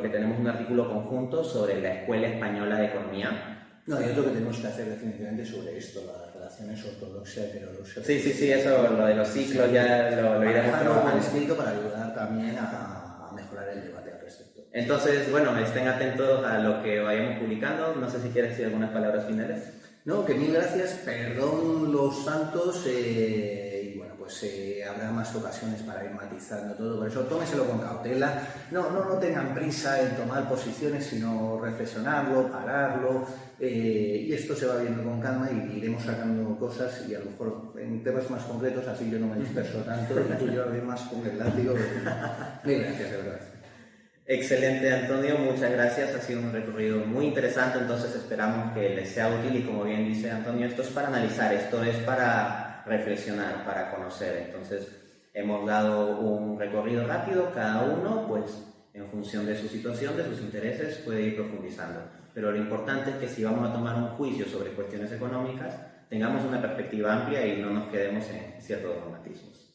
que tenemos un artículo conjunto sobre la Escuela Española de Economía. No, y otro que tenemos que hacer definitivamente sobre esto, las relaciones ortodoxia-heterodoxia. Sí, eso, lo de los ciclos ya lo iremos trabajando. Escrito para ayudar también a mejorar el debate al respecto. Entonces, bueno, estén atentos a lo que vayamos publicando. No sé si quieres decir algunas palabras finales. No, que mil gracias, perdón los santos, y bueno, pues habrá más ocasiones para ir matizando todo, por eso tómeselo con cautela, no tengan prisa en tomar posiciones, sino reflexionarlo, pararlo, y esto se va viendo con calma y iremos sacando cosas, y a lo mejor en temas más concretos, así yo no me disperso tanto, y tú llevas más con el látigo. Mil gracias, de verdad. Excelente, Antonio, muchas gracias, ha sido un recorrido muy interesante, entonces esperamos que les sea útil y como bien dice Antonio, esto es para analizar, esto es para reflexionar, para conocer, entonces hemos dado un recorrido rápido, cada uno pues en función de su situación, de sus intereses puede ir profundizando, pero lo importante es que si vamos a tomar un juicio sobre cuestiones económicas, tengamos una perspectiva amplia y no nos quedemos en ciertos dogmatismos.